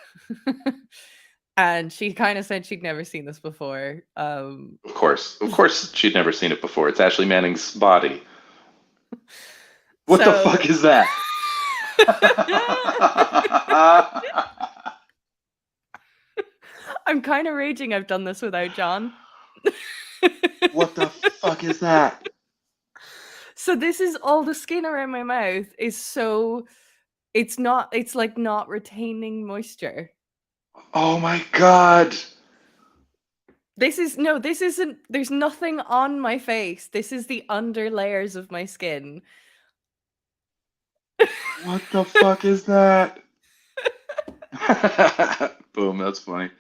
And she kind of said she'd never seen this before. Of course, she'd never seen it before. It's Ashley Manning's body. What the fuck is that? I'm kind of raging I've done this without John. What the fuck is that? So this is all the skin around my mouth is so it's like not retaining moisture. Oh my god. This isn't there's nothing on my face. This is the under layers of my skin. What the fuck is that? Boom, that's funny.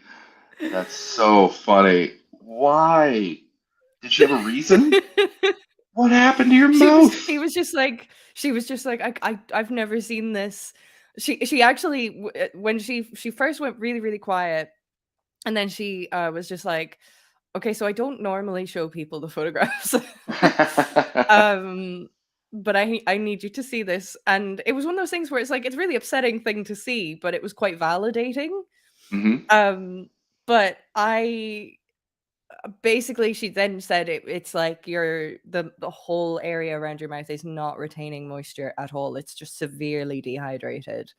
That's so funny. Why? Did she have a reason? What happened to your mouth? She was just like I've never seen this. She actually when she first went really, really quiet, and then she was just like, okay, so I don't normally show people the photographs. But I need you to see this. And it was one of those things where it's like it's a really upsetting thing to see, but it was quite validating. But I basically she then said it's like the whole area around your mouth is not retaining moisture at all. It's just severely dehydrated.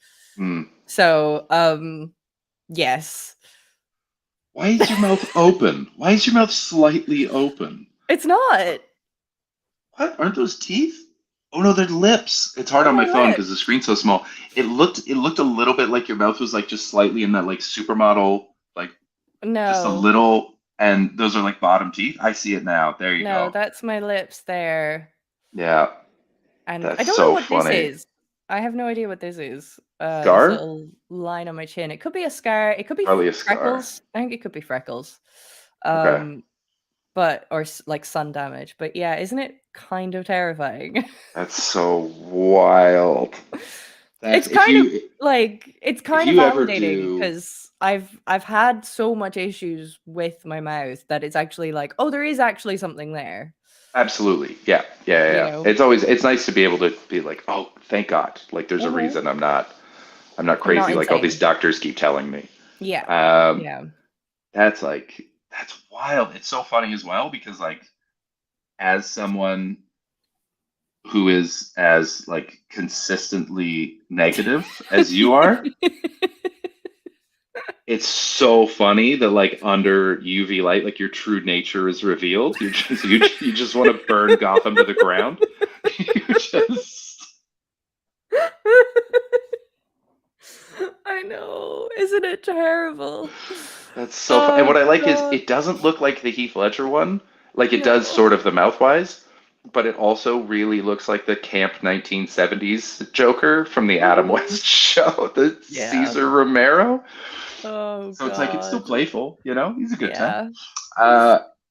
So yes. Why is your mouth open? Why is your mouth slightly open? It's not. What? Aren't those teeth? Oh no, they're lips. It's hard on my phone because the screen's so small. It looked a little bit like your mouth was like just slightly in that like supermodel, like just a little, and those are like bottom teeth. I see it now. There you go. No, that's my lips there. Yeah. And that's I don't know what this is. I have no idea what this is. Scar? This little line on my chin. It could be a scar. It could be Probably a freckles. scar. I think it could be freckles. Okay. But or like sun damage. But yeah, isn't it kind of terrifying? That's so wild. It's kind of validating because I've had so much issues with my mouth that it's actually like, oh, there is actually something there. Absolutely. Yeah. know? It's nice to be able to be like, oh, thank God. Like there's a reason I'm not crazy like all these insane. doctors keep telling me. Yeah. Yeah. That's wild. It's so funny as well because like as someone who is as like consistently negative as you are, it's so funny that like under UV light, like your true nature is revealed. You just want to burn Gotham to the ground. You just I know. Isn't it terrible? That's so fun. And what I like is it doesn't look like the Heath Ledger one. Like it does sort of the mouth-wise, but it also really looks like the camp 1970s Joker from the Adam West show, the Cesar Romero. Oh, so it's like it's still playful, you know? He's a good time.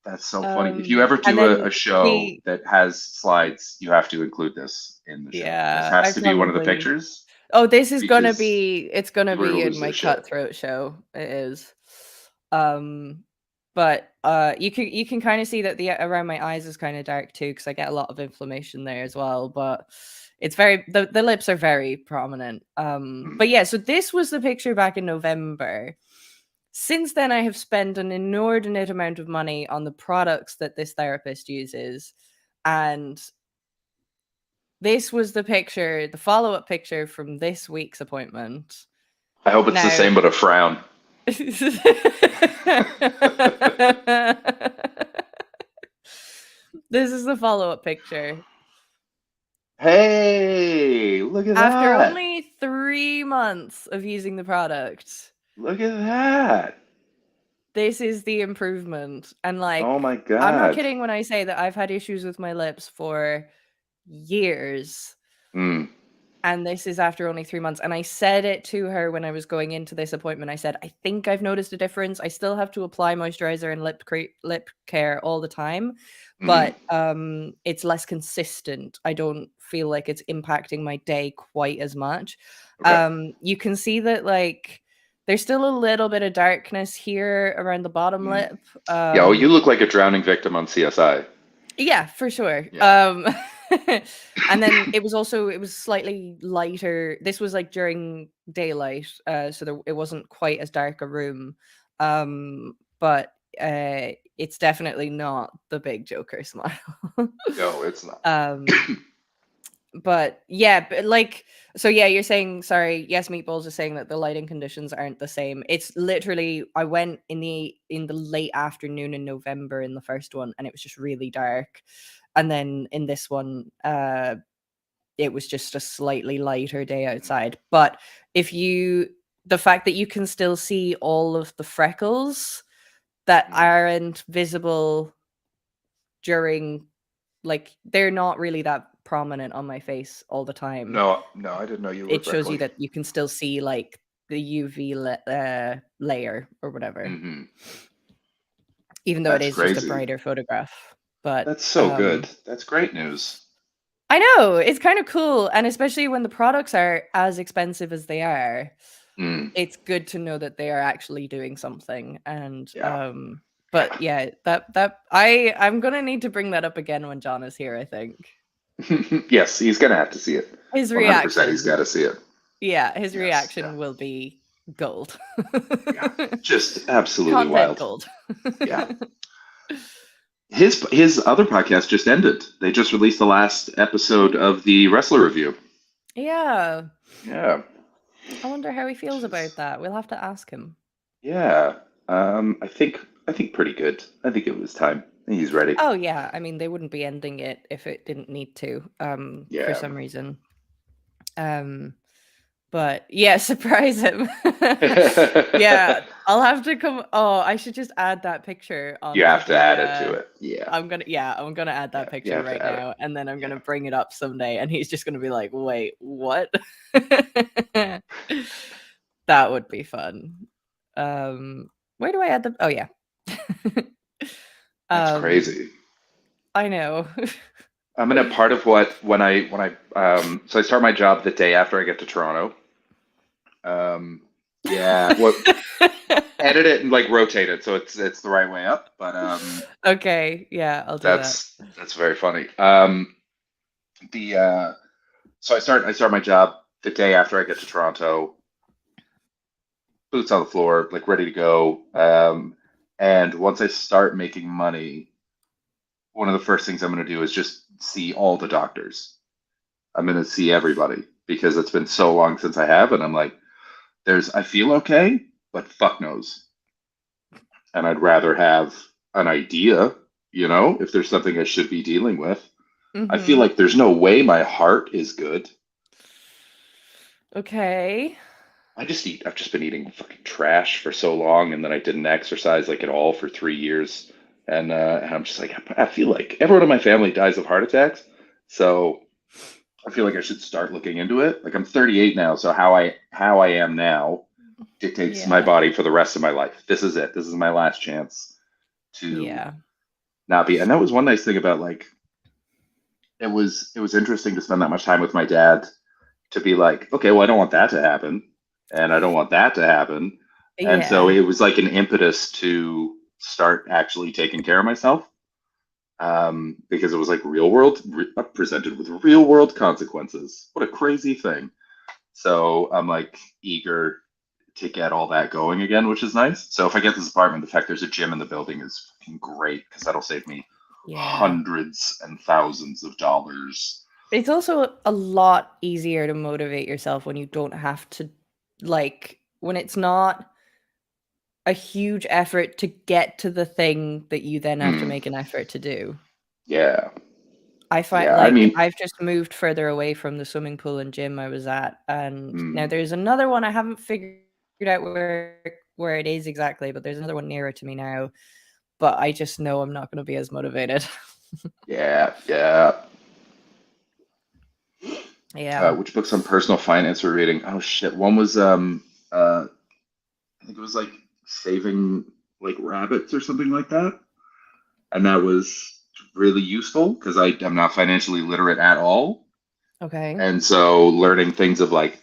That's so funny. If you ever and do then a show that has slides, you have to include this in the show. This has to be one of the pictures. Oh, this is gonna because be it's gonna people are gonna be in lose my their shit. Cutthroat show. It is. But you can kind of see that the around my eyes is kind of dark too because I get a lot of inflammation there as well. But it's the lips are very prominent. But yeah, so this was the picture back in November. Since then, I have spent an inordinate amount of money on the products that this therapist uses, and this was the picture, the follow-up picture from this week's appointment. I hope it's the same, but a frown. This is the follow-up picture. Hey, look at After that. only 3 months of using the product. Look at that. This is the improvement. And like, Oh my God. I'm not kidding when I say that I've had issues with my lips for years. And this is after only 3 months. And I said it to her when I was going into this appointment. I said, I think I've noticed a difference. I still have to apply moisturizer and lip care all the time, but it's less consistent. I don't feel like it's impacting my day quite as much. You can see that like there's still a little bit of darkness here around the bottom lip. Yeah, well, you look like a drowning victim on CSI. Yeah, for sure. And then it was slightly lighter. This was like during daylight, so it wasn't quite as dark a room. But it's definitely not the big Joker smile. No, it's not. But yeah, you're saying, sorry, yes, Meatballs is saying that the lighting conditions aren't the same. It's literally, I went in the late afternoon in November in the first one, and it was just really dark. And then in this one, it was just a slightly lighter day outside. But the fact that you can still see all of the freckles that aren't visible during, like, they're not really that prominent on my face all the time. No, I didn't know you were It shows you freckly. that you can still see like the UV layer or whatever, even though it That's is just crazy. a brighter photograph. But That's so good. That's great news. I know, it's kind of cool, and especially when the products are as expensive as they are, it's good to know that they are actually doing something. And but yeah, that I'm gonna need to bring that up again when John is here, I think. Yes, he's gonna have to see it. His 100%, reaction. he's got to see it. Yeah, his reaction will be gold. Just absolutely Content wild. gold. Yeah. His other podcast just ended. They just released the last episode of the Wrestler Review. Yeah. Yeah. I wonder how he feels about that. We'll have to ask him. Yeah. I think pretty good. I think it was time. I think he's ready. Oh yeah, I mean they wouldn't be ending it if it didn't need to. For some reason. But yeah, surprise him. Yeah, I'll have to come. Oh, I should just add that picture on. You have to add it to it. Yeah. I'm gonna add that picture right now, and then I'm gonna bring it up someday, and he's just gonna be like, "Wait, what?" That would be fun. Where do I add the? Oh yeah. That's crazy. I know. I'm in a part of when I so I start my job the day after I get to Toronto. Edit it and like rotate it so it's the right way up. But okay, yeah, I'll do that. That's very funny. So I start my job the day after I get to Toronto. Boots on the floor, like ready to go. And once I start making money, one of the first things I'm going to do is just see all the doctors. I'm going to see everybody because it's been so long since I have, and I'm like, I feel okay, but fuck knows. And I'd rather have an idea, if there's something I should be dealing with. I feel like there's no way my heart is good. Okay. I've just been eating fucking trash for so long, and then I didn't exercise like at all for 3 years. And I'm just like, I feel like everyone in my family dies of heart attacks. So I feel like I should start looking into it. Like I'm 38 now, so how I am now dictates my body for the rest of my life. This is it. This is my last chance to not be. And that was one nice thing about like, it was interesting to spend that much time with my dad to be like, okay, well, I don't want that to happen. And I don't want that to happen. And so it was like an impetus to start actually taking care of myself, because it was like real world presented with real world consequences. What a crazy thing. So I'm like eager to get all that going again, which is nice. So if I get this apartment, the fact there's a gym in the building is fucking great because that'll save me hundreds and thousands of dollars. It's also a lot easier to motivate yourself when you don't have to, like, when it's not a huge effort to get to the thing that you then have to make an effort to do. Yeah. I find I've just moved further away from the swimming pool and gym I was at, and now there's another one I haven't figured out where it is exactly, but there's another one nearer to me now. But I just know I'm not going to be as motivated. Yeah. Yeah. Which books on personal finance we're reading? Oh shit! One was I think it was like Saving like Rabbits or something like that, and that was really useful because I'm not financially literate at all, Okay. and so learning things of like,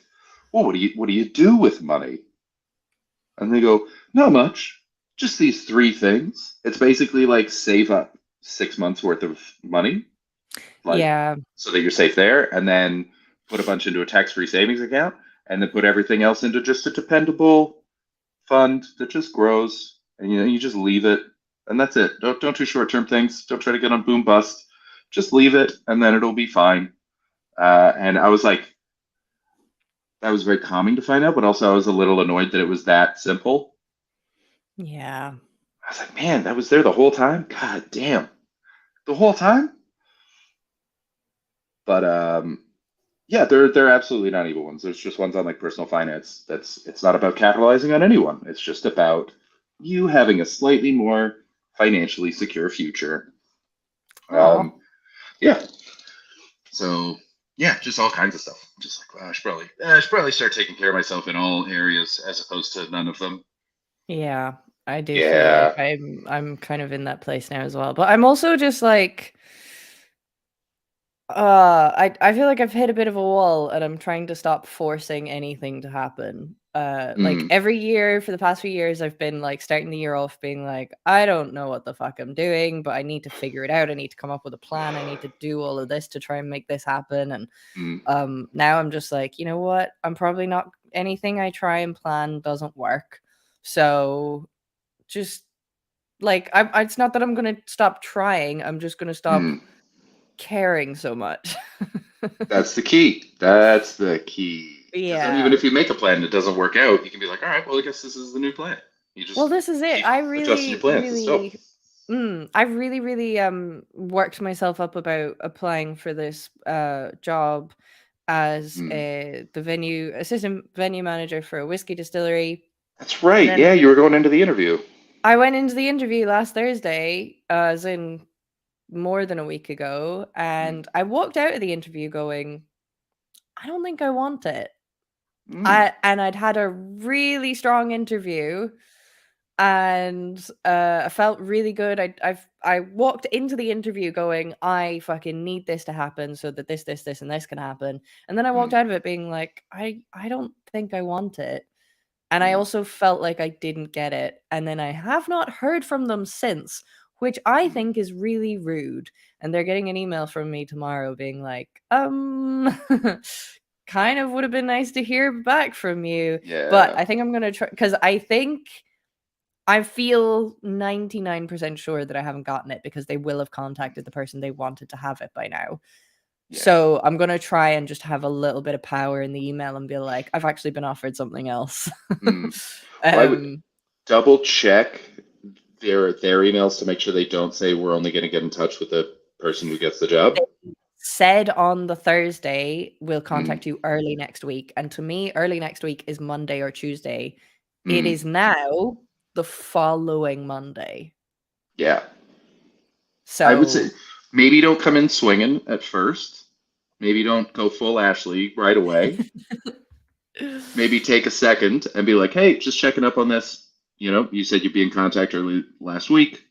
well, what do you do with money? And they go, not much, just these three things. It's basically like save up 6 months worth of money, like Yeah. so that you're safe there, and then put a bunch into a tax-free savings account, and then put everything else into just a dependable fund that just grows, and you just leave it, and that's it. Don't do short-term things. Don't try to get on boom bust. Just leave it, and then it'll be fine. And I was like, that was very calming to find out, but also I was a little annoyed that it was that simple. Yeah. I was like, man, that was there the whole time. God damn, the whole time. But yeah, they're absolutely not evil ones. There's just ones on like personal finance. It's not about capitalizing on anyone. It's just about you having a slightly more financially secure future. Aw. Yeah. So yeah, just all kinds of stuff. Just like, wow, I should probably start taking care of myself in all areas as opposed to none of them. Yeah. I do feel like Yeah. I'm kind of in that place now as well. But I'm also just like I feel like I've hit a bit of a wall and I'm trying to stop forcing anything to happen. Like every year for the past few years I've been like starting the year off being like, I don't know what the fuck I'm doing, but I need to figure it out. I need to come up with a plan. I need to do all of this to try and make this happen. And now I'm just like, you know what? I'm probably not anything I try and plan doesn't work. So just like it's not that I'm gonna stop trying, I'm just gonna stop caring so much. That's the key. That's the key. Because then even Yeah. if you make a plan and it doesn't work out, you can be like, all right, well, I guess this is the new plan. You just Well, this is it. I adjusting your plans. It's dope. I've really worked myself up about applying for this job as the assistant venue manager for a whiskey distillery. That's right. And Yeah, then you were going into the interview. I went into the interview last Thursday, as in more than a week ago, and I walked out of the interview going, I don't think I want it. I'd had a really strong interview, and I felt really good. I walked into the interview going, I fucking need this to happen so that this, and this can happen. And then I walked out of it being like, I don't think I want it. And I also felt like I didn't get it. And then I have not heard from them since, which I think is really rude. And they're getting an email from me tomorrow being like, kind of would have been nice to hear back from you. Yeah. But I think I'm going to try, because I feel 99% sure that I haven't gotten it because they will have contacted the person they wanted to have it by now. Yeah. So I'm going to try and just have a little bit of power in the email and be like, I've actually been offered something else. Well, I would double check their emails to make sure they don't say we're only going to get in touch with the person who gets the job. They said on the Thursday, we'll contact you early next week. And to me, early next week is Monday or Tuesday. It is now the following Monday. Yeah. So I would say maybe don't come in swinging at first. Maybe don't go full Ashley right away. Maybe take a second and be like, hey, just checking up on this. You know, you said you'd be in contact early last week.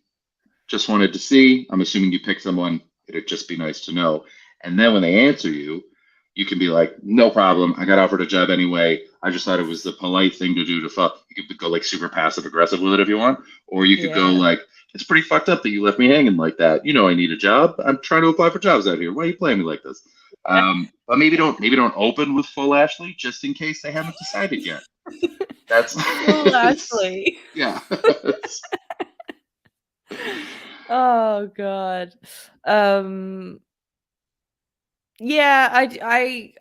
Just wanted to see. I'm assuming you picked someone. It'd just be nice to know. And then when they answer you, you can be like, no problem. I got offered a job anyway. I just thought it was the polite thing to do to fuck. You could go like super passive aggressive with it if you want. Or you could go like, it's pretty fucked up that you left me hanging like that. You know, I need a job. I'm trying to apply for jobs out here. Why are you playing me like this? But maybe don't open with full Ashley just in case they haven't decided yet. That's full Ashley. Yeah. Oh God. Yeah,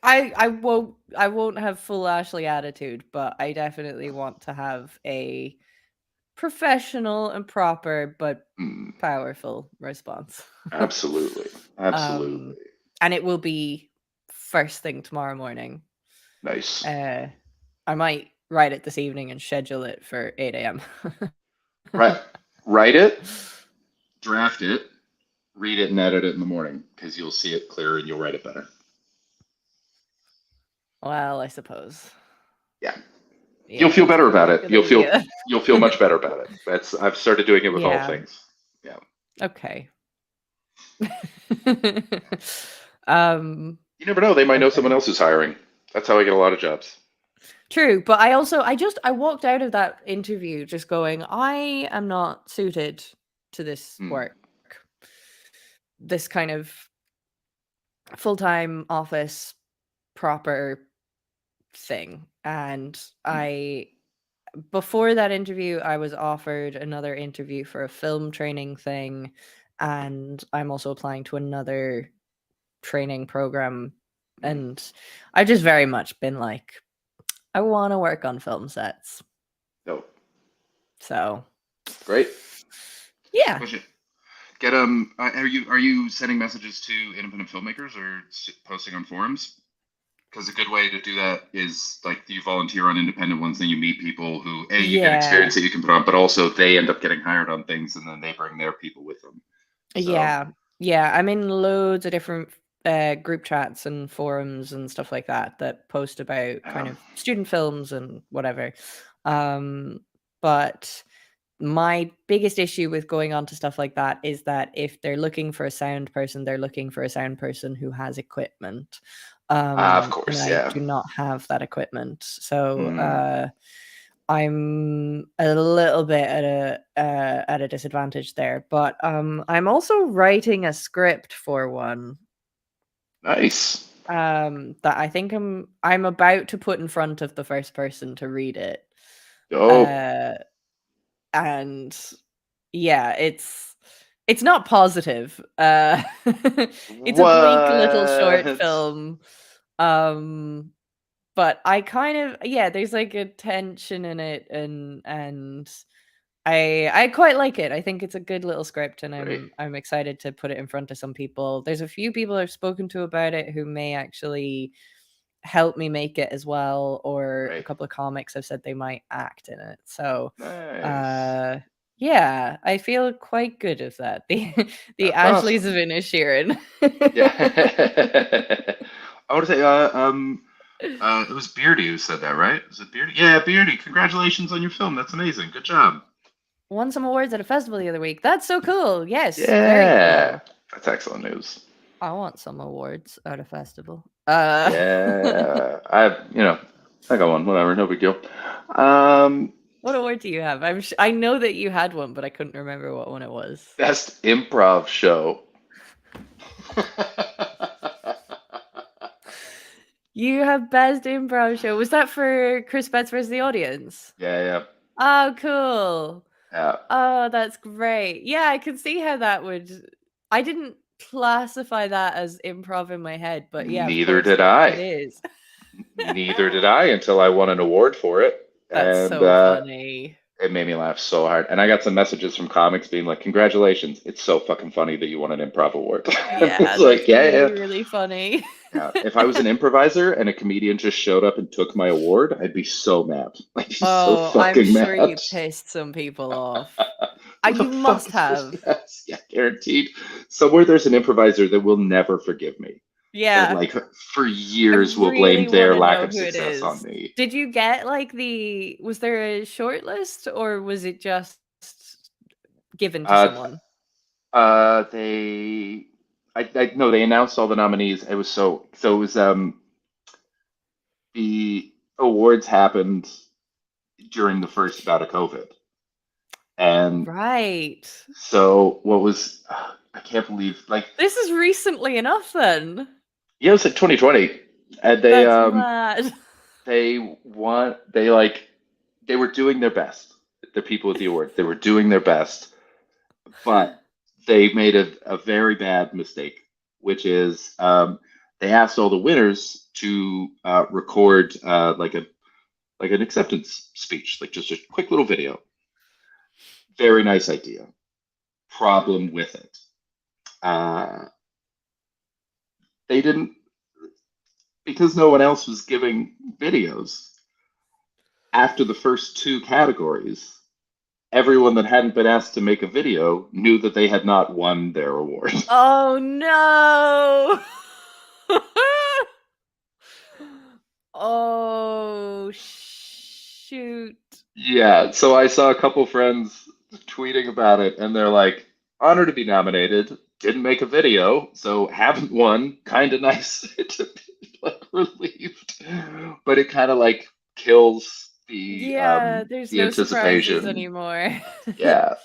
I won't have full Ashley attitude, but I definitely want to have a professional and proper but powerful response. Absolutely. And it will be first thing tomorrow morning. Nice. I might write it this evening and schedule it for 8 a.m. Right. Write it, draft it, read it and edit it in the morning because you'll see it clearer and you'll write it better. Well, I suppose. Yeah. Yeah, You'll feel that's better probably about a it. good You'll feel idea. you'll feel much better about it. I've started doing it with all Yeah. things. Yeah. Okay. Um. You never know. They might know Okay. someone else who's hiring. That's how I get a lot of jobs. True, but I walked out of that interview just going, I am not suited to this work. This kind of full-time office proper thing. And before that interview, I was offered another interview for a film training thing, and I'm also applying to another training program. And I've just very much been like, I want to work on film sets. No. So Great. Yeah. Get are you sending messages to independent filmmakers or posting on forums? Because a good way to do that is like you volunteer on independent ones, then you meet people who you get experience that you can put on, but also they end up getting hired on things, and then they bring their people with them. So. Yeah. I'm in loads of different group chats and forums and stuff like that post about kind of student films and whatever. But my biggest issue with going on to stuff like that is that if they're looking for a sound person, they're looking for a sound person who has equipment. Of course, and yeah. I do not have that equipment. So I'm a little bit at a disadvantage there. But I'm also writing a script for one. Nice. That I think I'm about to put in front of the first person to read it. And yeah, it's not positive. It's a bleak little short film. But I kind of there's like a tension in it, and I quite like it. I think it's a good little script, and I'm excited to put it in front of some people. There's a few people I've spoken to about it who may actually help me make it as well, or a couple of comics have said they might act in it. So yeah, I feel quite good of that. The Ashleys of Inisherin. Yeah. I want to say it was Beardy who said that, right? Was it Beardy? Yeah, Beardy. Congratulations on your film. That's amazing. Good job. Won some awards at a festival the other week. That's so cool. Yes. Yeah. Very cool. That's excellent news. I want some awards at a festival. Yeah. I got one. Whatever. No big deal. What award do you have? I know that you had one, but I couldn't remember what one it was. Best improv show. You have best improv show. Was that for Chris Betts versus the Audience? Yeah. Oh, cool. Yeah. Oh, that's great. Yeah, I can see how that would. I didn't classify that as improv in my head, but yeah, Neither did I. It is. Neither did I until I won an award for it. That's so funny. It made me laugh so hard. And I got some messages from comics being like, congratulations. It's so fucking funny that you won an improv award. Yeah, it's like, really funny. Yeah. If I was an improviser and a comedian just showed up and took my award, I'd be so mad. I'd be so fucking I'm sure mad. you pissed some people off. You must have. Yeah, guaranteed. Somewhere there's an improviser that will never forgive me. Yeah. And, like for years will blame their lack of success on me. Did you get was there a short list, or was it just given to someone? They announced all the nominees. It was it was the awards happened during the first bout of COVID. And so what was I can't believe this is recently enough then. Yeah, it was like 2020. And they they were doing their best. The people at the awards, they were doing their best. But they made a very bad mistake, which is they asked all the winners to record like an acceptance speech, like just a quick little video. Very nice idea. Problem with it. They didn't, because no one else was giving videos. After the first two categories, everyone that hadn't been asked to make a video knew that they had not won their award. Oh no! Oh shoot! Yeah, so I saw a couple friends tweeting about it, and they're like, honored to be nominated, didn't make a video, so haven't won. Kind of nice to be like relieved, but it kind of like kills Yeah, there's the no surprises anticipation. anymore. Yeah,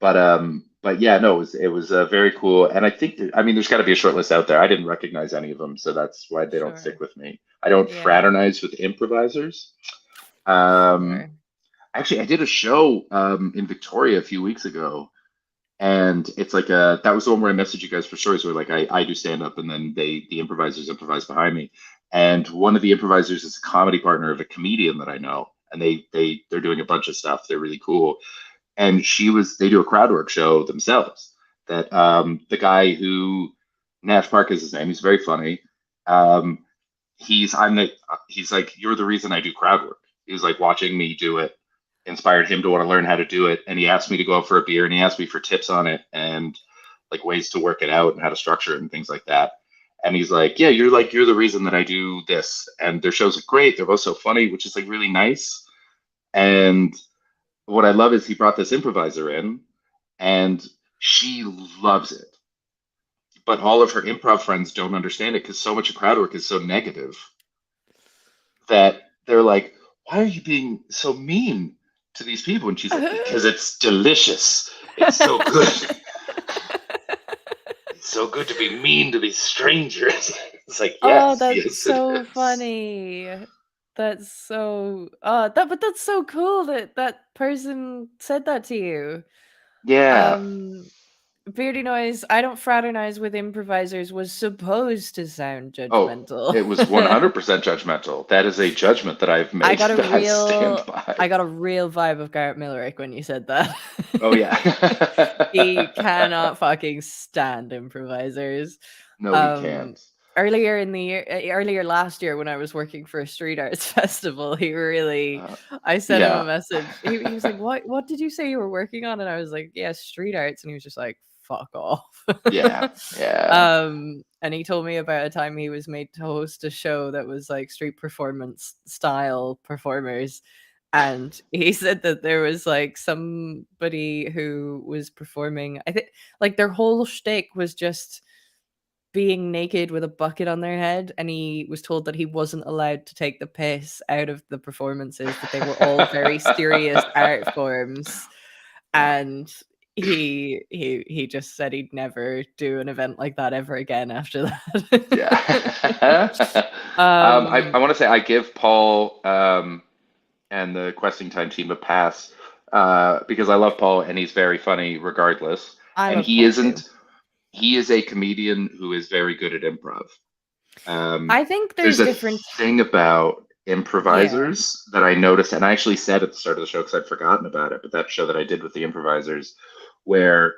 but yeah, no, it was very cool, and I think I mean there's got to be a short list out there. I didn't recognize any of them, so that's why they don't stick Sure. with me. I don't Yeah. fraternize with improvisers. Sure. Actually, I did a show in Victoria a few weeks ago, and it's like that was the one where I messaged you guys for stories where like I do stand up and then the improvisers improvise behind me. And one of the improvisers is a comedy partner of a comedian that I know, and they're doing a bunch of stuff. They're really cool. And they do a crowd work show themselves. That the guy who Nash Park is his name. He's very funny. He's like, you're the reason I do crowd work. He was like watching me do it inspired him to want to learn how to do it, and he asked me to go out for a beer, and he asked me for tips on it and like ways to work it out and how to structure it and things like that. And he's like, yeah, you're the reason that I do this. And their shows are great, they're both so funny, which is like really nice. And what I love is he brought this improviser in, and she loves it, but all of her improv friends don't understand it because so much of crowd work is so negative that they're like, why are you being so mean to these people? And she's like, because it's delicious. It's so good. It's so good to be mean to these strangers. It's like, Oh, yes, that's yes, so it is. funny. That's so but that's so cool that that person said that to you. Yeah. Beardy Noise, I don't fraternize with improvisers was supposed to sound Oh, judgmental. it was 100% judgmental. That is a judgment that I've made I got a that I stand real by. vibe of Garrett Millerick when you said that. Oh yeah. He cannot fucking stand improvisers. No, he can't. Earlier last year when I was working for a street arts festival, he really I sent him a yeah. message. He was like, What did you say you were working on? And I was like, yeah, street arts. And he was just like, fuck off. Yeah. Yeah. And he told me about a time he was made to host a show that was like street performance style performers. And he said that there was like somebody who was performing, I think like their whole shtick was just being naked with a bucket on their head, and he was told that he wasn't allowed to take the piss out of the performances, that they were all very serious art forms. And he just said he'd never do an event like that ever again after that. Yeah. I want to say I give Paul and the Questing Time team a pass because I love Paul and he's very funny regardless. I love he Paul isn't. too. He is a comedian who is very good at improv. I think there's a different thing about improvisers that I noticed, and I actually said at the start of the show because I'd forgotten about it, but that show that I did with the improvisers, where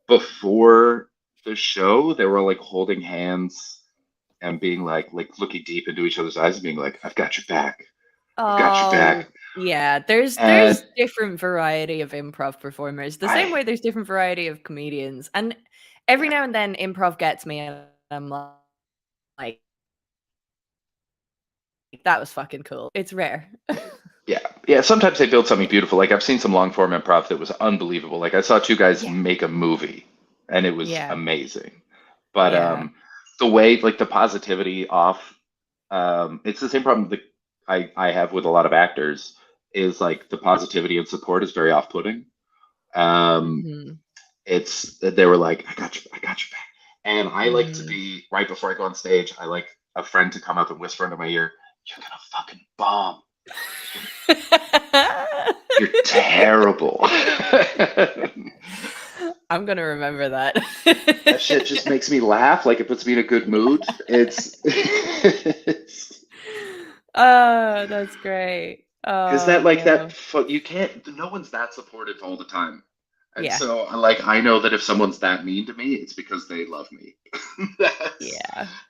before the show they were like holding hands and being like looking deep into each other's eyes and being like, "I've got your back. I've got your back." Yeah, there's different variety of improv performers. The same way there's different variety of comedians. And every now and then improv gets me and I'm like that was fucking cool. It's rare. Yeah. Sometimes they build something beautiful. Like I've seen some long form improv that was unbelievable. Like I saw two guys make a movie, and it was amazing. But the way, like the positivity off, it's the same problem that I have with a lot of actors. Is like the positivity and support is very off putting. It's they were like, I got your back, and I like to be right before I go on stage. I like a friend to come up and whisper into my ear, "You're gonna fucking bomb. You're terrible." I'm gonna remember that. That shit just makes me laugh. Like it puts me in a good mood. It's oh, that's great. Because that you can't. No one's that supportive all the time. And so, like, I know that if someone's that mean to me, it's because they love me.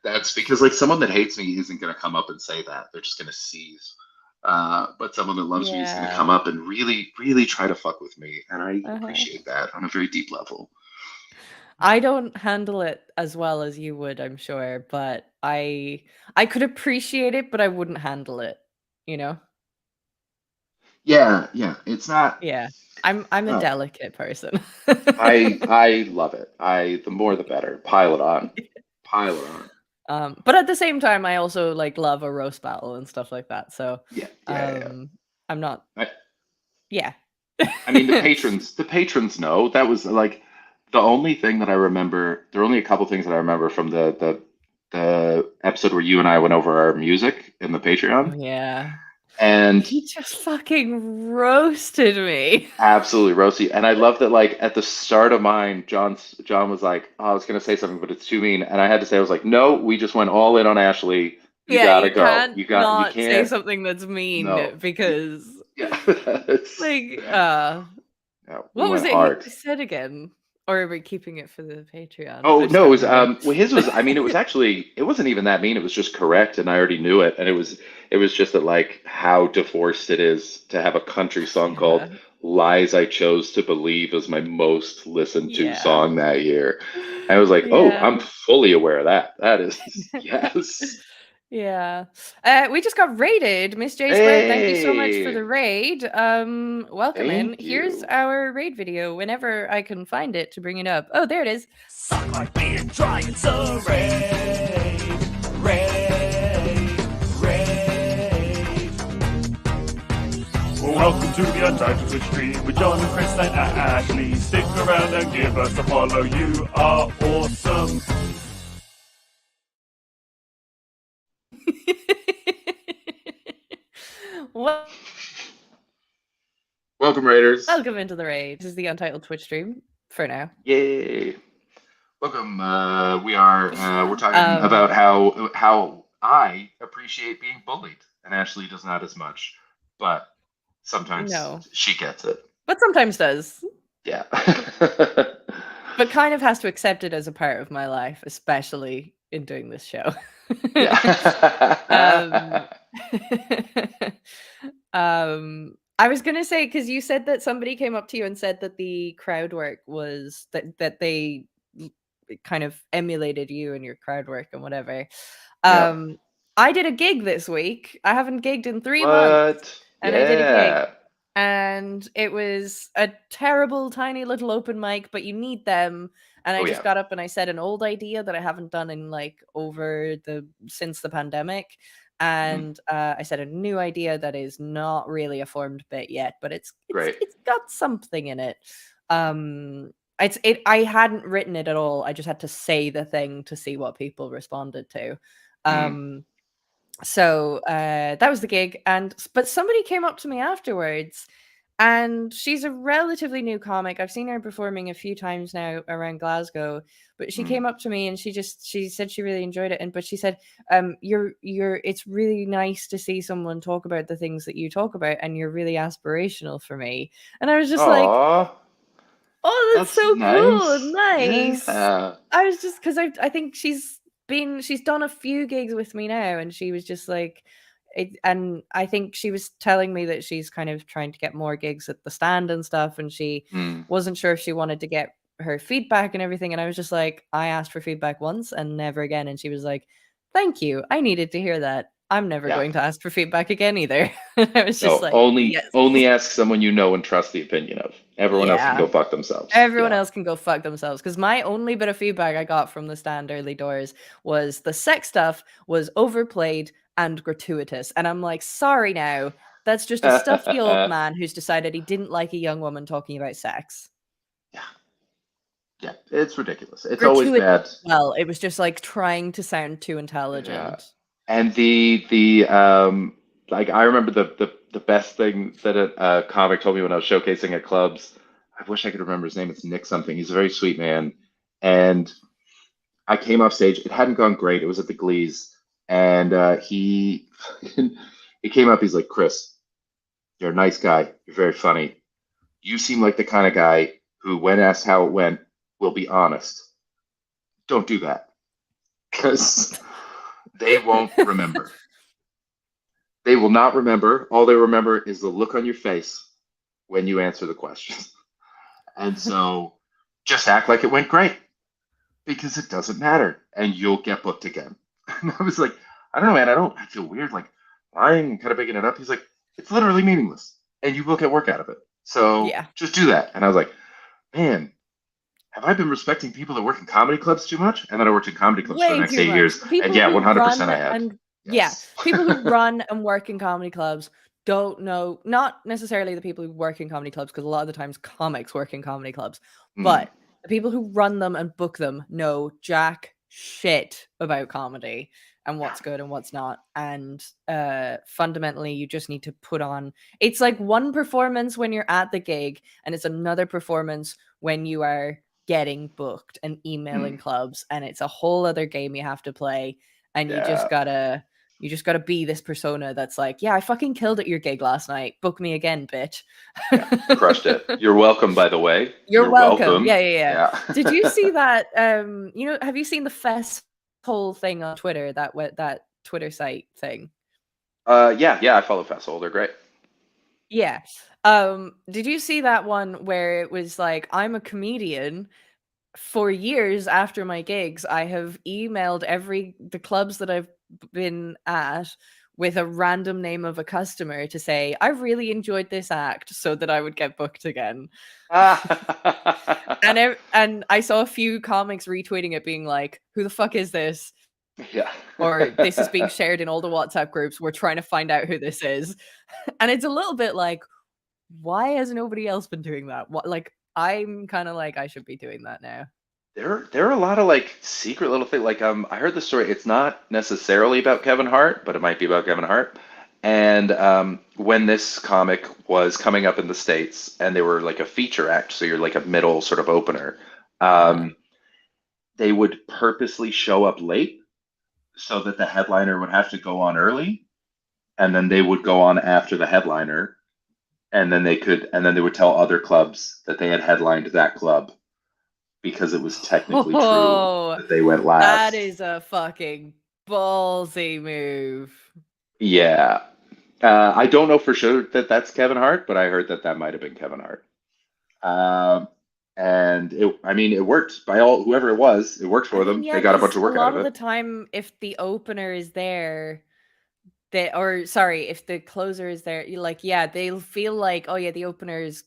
That's because, like, someone that hates me isn't going to come up and say that. They're just going to seize. But someone that loves me is going to come up and really, really try to fuck with me. And I appreciate that on a very deep level. I don't handle it as well as you would, I'm sure, but I could appreciate it, but I wouldn't handle it, you know? Yeah, yeah. It's not. Yeah. I'm a Uh, delicate person. I love it. The more the better. Pile it on. Pile it on. But at the same time, I also like love a roast battle and stuff like that. So, Yeah, yeah. I'm not. Yeah. I mean, the patrons know that was like the only thing that I remember. There are only a couple things that I remember from the episode where you and I went over our music in the Patreon, Yeah. and He just fucking roasted me. absolutely roasty. And I love that, like at the start of mine, John was like, "Oh, I was gonna say something, but it's too mean," and I had to say, I was like, "No, we just went all in on Ashley. You Yeah, gotta you go. can't You not say can't." something that's mean No. because Yeah. like Yeah, we what was went it hard. he said again? Or are we keeping it for the Patreon? Oh I just no, it can't was remember. well, his was, I mean, it was actually, it wasn't even that mean, it was just correct and I already knew it, and it was just that, like, how divorced it is to have a country song called Yeah. Lies I Chose to Believe as my most listened to Yeah. song that year. And I was like, oh, Yeah. I'm fully aware of that. That is yes. Yeah. We just got raided. Miss J Squared, thank you so much for Hey, the raid. Welcome in. thank Here's you. our raid video whenever I can find it to bring it up. Oh, there it is. Suck my beer, try it's a raid. Welcome to the Untitled Twitch stream with John and Chris and Ashley. Stick around and give us a follow. You are awesome. Well, Welcome, Raiders. welcome into the raid. This is the Untitled Twitch stream for now. Yay. Welcome. We're talking about how I appreciate being bullied, and Ashley does not as much, but sometimes No. she gets it. But sometimes does. Yeah. But kind of has to accept it as a part of my life, especially in doing this show. I was gonna say, because you said that somebody came up to you and said that the crowd work was that they kind of emulated you and your crowd work and whatever. Yeah. I did a gig this week. I haven't gigged in 3 What? months, and I did a gig. Yeah. And it was a terrible, tiny little open mic, but you need them. And I Oh, just yeah. got up and I said an old idea that I haven't done in like since the pandemic. And I said a new idea that is not really a formed bit yet, but it's Great. got something in it. I hadn't written it at all. I just had to say the thing to see what people responded to. So that was the gig, but somebody came up to me afterwards, and she's a relatively new comic. I've seen her performing a few times now around Glasgow, but she came up to me and she said she really enjoyed it, but she said, it's really nice to see someone talk about the things that you talk about, and you're really aspirational for me. And I was just like, oh, that's so cool and nice. Yeah. I was just, because I think she's done a few gigs with me now, and she was just like and I think she was telling me that she's kind of trying to get more gigs at the stand and stuff, and she wasn't sure if she wanted to get her feedback and everything. And I was just like, I asked for feedback once and never again. And she was like, thank you, I needed to hear that. I'm never going to ask for feedback again either. I was just like, only ask someone you know and trust the opinion of. Everyone else can go fuck themselves. Everyone else can go fuck themselves. Because my only bit of feedback I got from the stand early doors was the sex stuff was overplayed and gratuitous. And I'm like, sorry now. That's just a stuffy old man who's decided he didn't like a young woman talking about sex. Yeah, it's ridiculous. It's always bad. Well, it was just like trying to sound too intelligent. Yeah. And the like, I remember the best thing that a comic told me when I was showcasing at clubs. I wish I could remember his name. It's Nick something. He's a very sweet man. And I came off stage. It hadn't gone great. It was at the Glees. And he came up. He's like, Chris, you're a nice guy. You're very funny. You seem like the kind of guy who, when asked how it went, will be honest. Don't do that. Because they won't remember. They will not remember. All they remember is the look on your face when you answer the questions. And so just act like it went great. because it doesn't matter, and you'll get booked again. And I was like, I don't know, man. I feel weird, like lying and kind of picking it up. He's like, it's literally meaningless, and you will get work out of it. So just do that. And I was like, man, have I been respecting people that work in comedy clubs too much? And then I worked in comedy clubs for the Way next too 8 much. years, People and yeah, who 100% run I have. and yeah, people who run and work in comedy clubs don't know, not necessarily the people who work in comedy clubs, because a lot of the times comics work in comedy clubs, but the people who run them and book them know jack shit about comedy and what's good and what's not. And fundamentally, you just need to put on, it's like one performance when you're at the gig, and it's another performance when you are getting booked and emailing clubs, and it's a whole other game you have to play. And you just gotta be this persona that's like, yeah, I fucking killed at your gig last night. Book me again, bitch. Crushed it. You're welcome, by the way. You're welcome. Yeah. Yeah. Did you see that? Have you seen the Fest whole thing on Twitter? That Twitter site thing. Yeah, I follow Festival. They're great. Yeah. Did you see that one where it was like, I'm a comedian? For years after my gigs, I have emailed the clubs that I've been at with a random name of a customer to say, I really enjoyed this act, so that I would get booked again. And I saw a few comics retweeting it being like, who the fuck is this? Yeah. Or this is being shared in all the WhatsApp groups. We're trying to find out who this is. And it's a little bit like, why has nobody else been doing that? What, like, I'm kind of like, I should be doing that now. There are a lot of like secret little things. Like I heard the story. It's not necessarily about Kevin Hart, but it might be about Kevin Hart. And when this comic was coming up in the States, and they were like a feature act, so you're like a middle sort of opener, they would purposely show up late so that the headliner would have to go on early, and then they would go on after the headliner, and then they would tell other clubs that they had headlined that club, because it was technically true that they went last. That is a fucking ballsy move. Yeah. I don't know for sure that that's Kevin Hart, but I heard that might have been Kevin Hart. And it worked. By whoever it was, it worked for them. Yeah, they got a bunch of work out of it. A lot of the time, if the opener is there, if the closer is there, they'll feel like, oh yeah, the opener is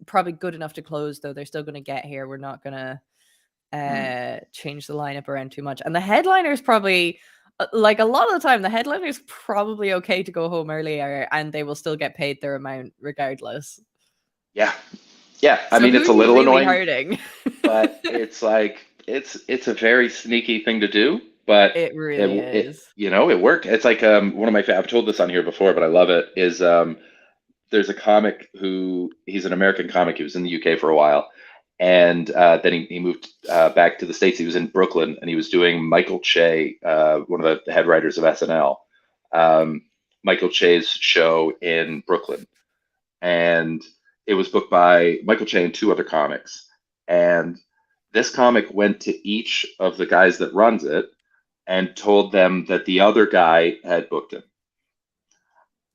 probably good enough to close, though they're still going to get here. We're not going to change the lineup around too much. And the headliner is probably, like a lot of the time, the headliner is probably okay to go home earlier, and they will still get paid their amount regardless. Yeah. I mean, it's a little annoying, hurting. But it's like it's a very sneaky thing to do. But it really is. It worked. It's like one of my I've told this on here before, but I love it. Is there's a comic he's an American comic. He was in the UK for a while, and then he moved back to the States. He was in Brooklyn, and he was doing Michael Che, one of the head writers of SNL, Michael Che's show in Brooklyn, and it was booked by Michael Che and two other comics. And this comic went to each of the guys that runs it and told them that the other guy had booked him.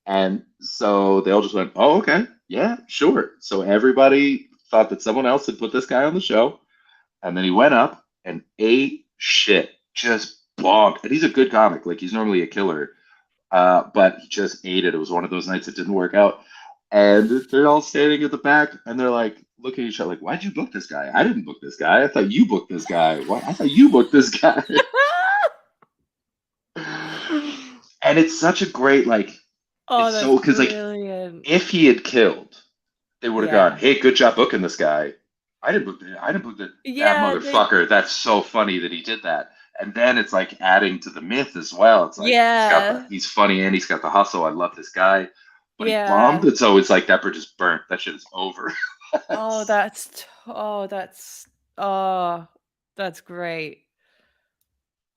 And so they all just went, oh, okay, yeah, sure. So everybody thought that someone else had put this guy on the show. And then he went up and ate shit, just bombed. And he's a good comic. Like, he's normally a killer. But he just ate it. It was one of those nights that didn't work out. And they're all standing at the back, and they're like, looking at each other like, why'd you book this guy? I didn't book this guy. I thought you booked this guy. What? I thought you booked this guy. And it's such a great, like, that's so, because like, if he had killed, they would have gone, hey, good job booking this guy. I didn't book that motherfucker. That's so funny that he did that. And then it's like adding to the myth as well. It's like, he's funny and he's got the hustle. I love this guy. But he bombed, and so it's like that bridge is burnt. That shit is over. That's great.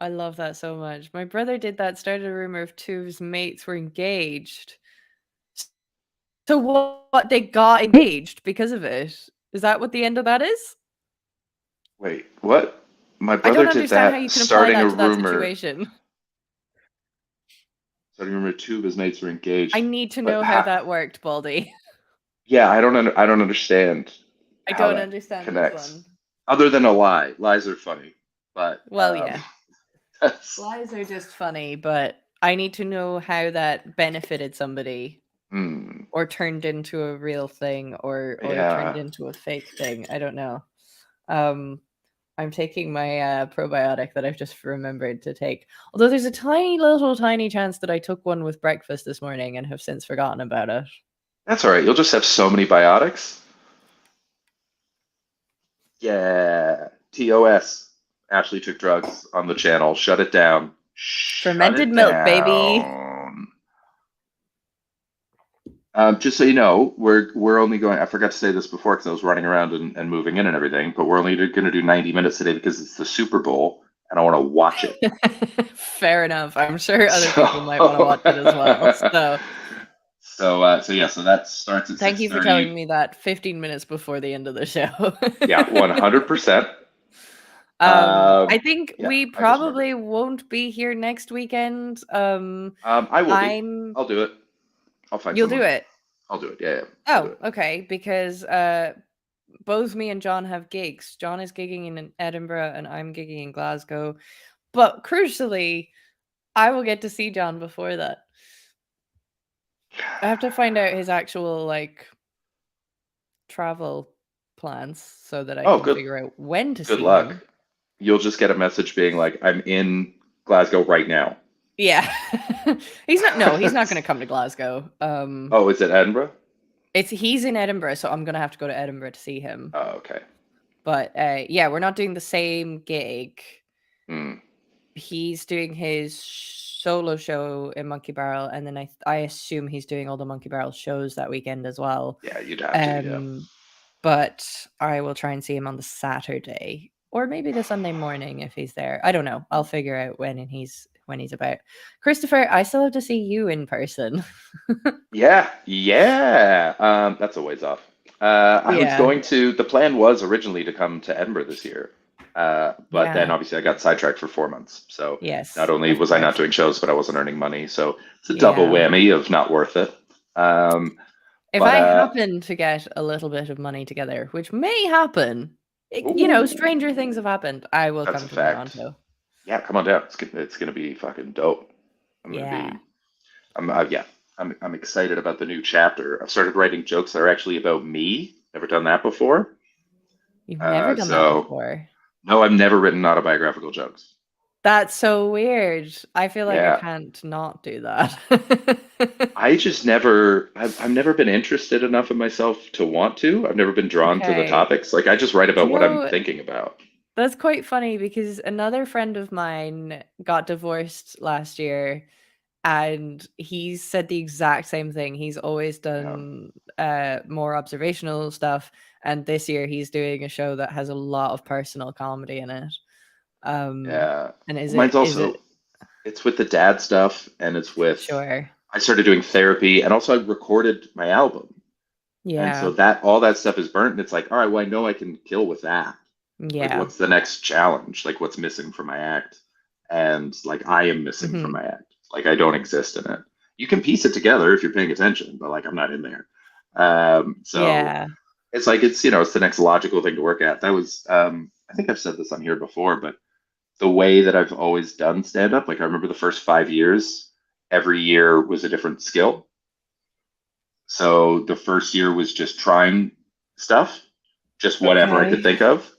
I love that so much. My brother did that, started a rumor of two of his mates were engaged. So what, they got engaged because of it? Is that what the end of that is? Wait, what? My brother did that, starting a rumor. Situation. Starting a rumor, two of his mates were engaged. I need to know how that worked, Baldy. Yeah, I don't understand. I don't understand connects. this one. Other than a lie. Lies are funny. But Well, yeah. that's- Lies are just funny, but I need to know how that benefited somebody Hmm. or turned into a real thing or Yeah. turned into a fake thing. I don't know. I'm taking my probiotic that I've just remembered to take. Although there's a tiny chance that I took one with breakfast this morning and have since forgotten about it. That's all right. You'll just have so many biotics. Yeah. TOS. Ashley took drugs on the channel. Shut it down. Fermented milk, baby. Just so you know, we're only going. I forgot to say this before because I was running around and moving in and everything. But we're only going to do 90 minutes today because it's the Super Bowl and I want to watch it. Fair enough. I'm sure other people might want to watch it as well. So that starts at Thank you for 6:30. telling me that 15 minutes before the end of the show. Yeah, 100%. I think yeah, we probably won't be here next weekend. I will be. I'll do it. I'll find You'll someone. do it. I'll do it. Yeah. Oh, okay. Because both me and John have gigs. John is gigging in Edinburgh and I'm gigging in Glasgow. But crucially, I will get to see John before that. I have to find out his actual travel plans so that I can figure out when to see Good luck. him. You'll just get a message being like, "I'm in Glasgow right now." Yeah. He's not going to come to Glasgow. Oh, is it Edinburgh? He's in Edinburgh, so I'm going to have to go to Edinburgh to see him. Oh, okay. But yeah, we're not doing the same gig. Hmm. He's doing his solo show in Monkey Barrel, and then I assume he's doing all the Monkey Barrel shows that weekend as well. Yeah, you'd have to. Yeah. But I will try and see him on the Saturday, or maybe the Sunday morning if he's there. I don't know. I'll figure out when he's about. Christopher, I still have to see you in person. Yeah. That's a ways off. I was going to. The plan was originally to come to Edinburgh this year, but then obviously I got sidetracked for 4 months. So yes, not only was I not doing shows, but I wasn't earning money. So it's a double whammy of not worth it. If I happen to get a little bit of money together, which may happen, stranger things have happened. I will come to Toronto. Yeah, come on down. It's gonna be fucking dope. I'm excited about the new chapter. I've started writing jokes that are actually about me. Never done that before. You've never done that before? No, I've never written autobiographical jokes. That's so weird. I feel like I can't not do that. I've never been interested enough in myself to want to. I've never been drawn to the topics. Like I just write about what I'm thinking about. That's quite funny because another friend of mine got divorced last year and he said the exact same thing. He's always done more observational stuff. And this year he's doing a show that has a lot of personal comedy in it. And mine's also it's with the dad stuff and it's with I started doing therapy and also I recorded my album. And so all that stuff is burnt and it's like, all right, well I know I can kill with that. Yeah. Like, what's the next challenge? Like what's missing from my act? And like I am missing from my act. Like I don't exist in it. You can piece it together if you're paying attention, but like I'm not in there. It's like it's the next logical thing to work at. That was I think I've said this on here before, but the way that I've always done stand-up, like I remember the first 5 years, every year was a different skill. So the first year was just trying stuff, just whatever I could think of.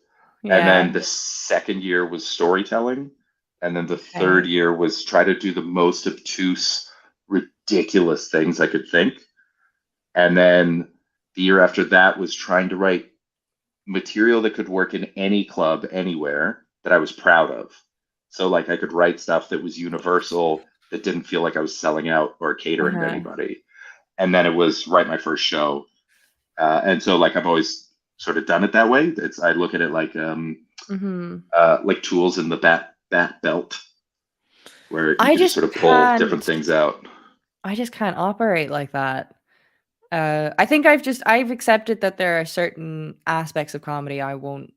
Yeah. And then the second year was storytelling. And then the third year was try to do the most obtuse, ridiculous things I could think. And then the year after that was trying to write material that could work in any club, anywhere, that I was proud of. So like I could write stuff that was universal, that didn't feel like I was selling out or catering to anybody. And then it was write my first show. And so like I've always sort of done it that way. I look at it like tools in the bat belt, where you can just sort of pull different things out. I just can't operate like that. I think I've accepted that there are certain aspects of comedy I won't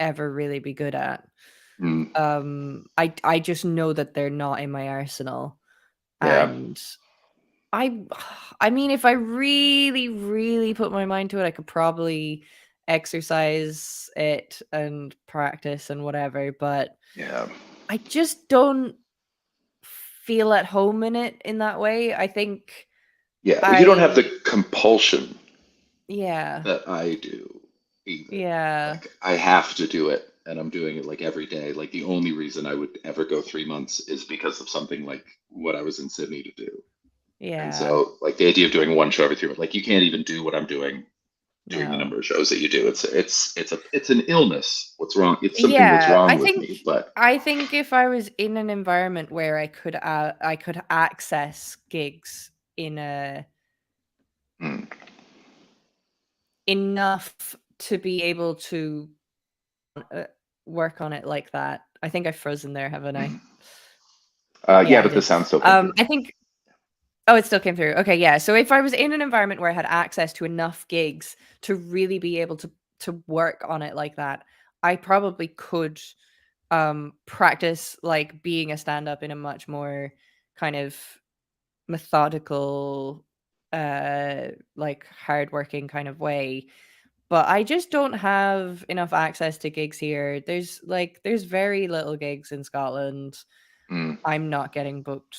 ever really be good at. I just know that they're not in my arsenal. And I mean if I really, really put my mind to it, I could probably exercise it and practice and whatever, but Yeah. I just don't feel at home in it in that way. I think Yeah, well, you don't have I the compulsion yeah. that I do either. Yeah. I have to do it, and I'm doing it like every day. Like the only reason I would ever go 3 months is because of something like what I was in Sydney to do. And Yeah. so, like the idea of doing one show every 3 months, like you can't even do what I'm doing the No. number of shows that you do. It's an illness. What's wrong? It's something that's Yeah, wrong with me. But I think if I was in an environment where I could access gigs in a enough to be able to work on it like that. I think I've frozen there, haven't I? yeah, I but the did. sound still came through. I think. Oh, it still came through. Okay, yeah. So if I was in an environment where I had access to enough gigs to really be able to work on it like that, I probably could practice like being a stand-up in a much more kind of methodical, like hardworking kind of way. But I just don't have enough access to gigs here. There's very little gigs in Scotland. I'm not getting booked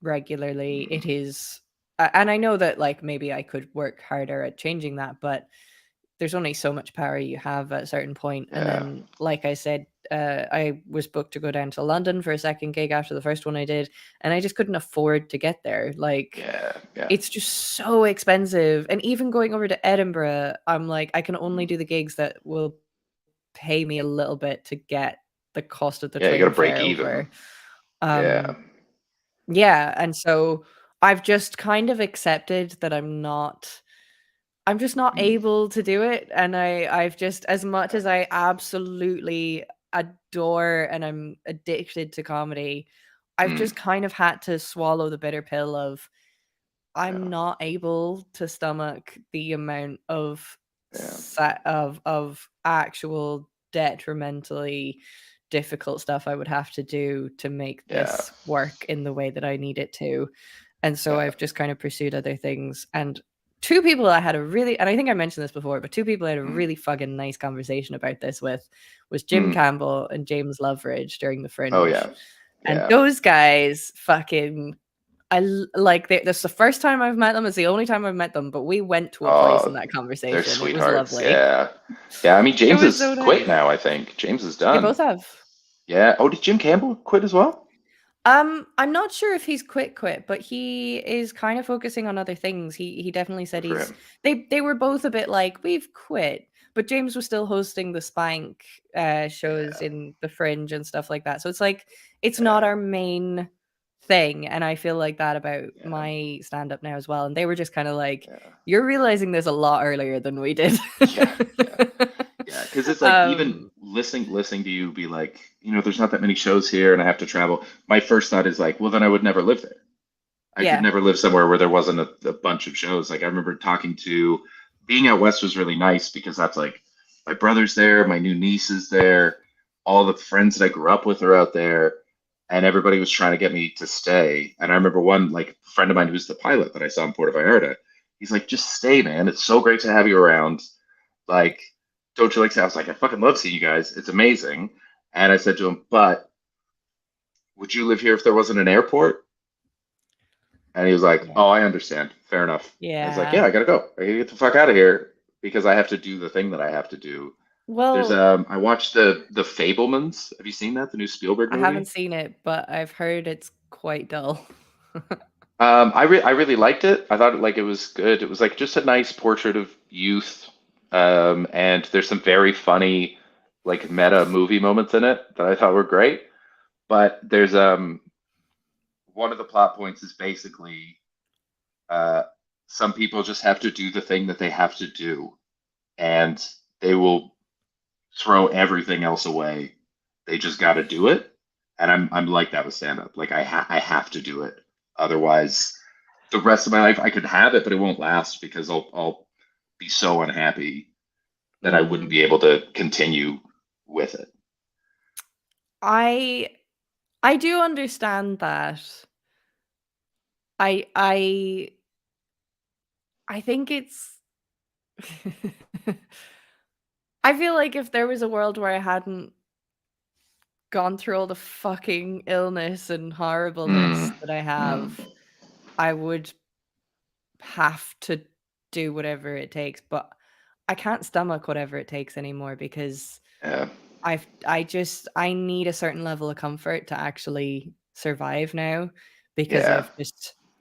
regularly. It is and I know that like maybe I could work harder at changing that, but there's only so much power you have at a certain point. And then like I said, I was booked to go down to London for a second gig after the first one I did, and I just couldn't afford to get there. Like it's just so expensive. And even going over to Edinburgh, I'm like, I can only do the gigs that will pay me a little bit to get the cost of the Yeah, you train gotta break fare even. over. Yeah. Yeah, and so I've just kind of accepted that I'm just not able to do it. And I've just, as much as I absolutely adore and I'm addicted to comedy, I've just kind of had to swallow the bitter pill of I'm not able to stomach the amount of of actual detrimentally difficult stuff I would have to do to make this work in the way that I need it to. And so I've just kind of pursued other things. And two people I had a really, and I think I mentioned this before, but two people I had a really fucking nice conversation about this with was Jim Campbell and James Loveridge during the Fringe. Oh yeah. And those guys fucking, that's the first time I've met them. It's the only time I've met them, but we went to a place in that conversation. They're It was sweethearts. lovely. Yeah. I mean, James was is so quit nice. now. I think James is They done. both have. Yeah. Oh, did Jim Campbell quit as well? I'm not sure if he's quit, but he is kind of focusing on other things. He definitely said Good for he's they were both a bit like, we've quit, but James was still hosting the Spank shows in the Fringe and stuff like that. So it's like it's not our main thing, and I feel like that about my stand-up now as well. And they were just kind of like, you're realizing this a lot earlier than we did. Yeah, because it's like even listening to you be like, there's not that many shows here, and I have to travel. My first thought is like, well, then I would never live there. I could never live somewhere where there wasn't a bunch of shows. Like I remember being out west was really nice because that's like my brother's there, my new niece is there, all the friends that I grew up with are out there, and everybody was trying to get me to stay. And I remember one like friend of mine who's the pilot that I saw in Puerto Vallarta. He's like, just stay, man. It's so great to have you around. Like, don't you like to? I was like, I fucking love seeing you guys. It's amazing. And I said to him, but would you live here if there wasn't an airport? And he was like, oh, I understand. Fair enough. I was like, yeah, I gotta go. I gotta get the fuck out of here because I have to do the thing that I have to do. Well, there's I watched the Fablemans. Have you seen that? The new Spielberg movie? I haven't seen it, but I've heard it's quite dull. I really liked it. I thought it was good. It was like just a nice portrait of youth. And there's some very funny like meta movie moments in it that I thought were great. But there's one of the plot points is basically some people just have to do the thing that they have to do, and they will throw everything else away. They just got to do it. And I'm like that with stand up. Like I have to do it. Otherwise, the rest of my life I could have it, but it won't last because I'll be so unhappy that I wouldn't be able to continue with it. I do understand that. I think it's I feel like if there was a world where I hadn't gone through all the fucking illness and horribleness that I have, I would have to do whatever it takes. But I can't stomach whatever it takes anymore because Yeah. I need a certain level of comfort to actually survive now because Yeah.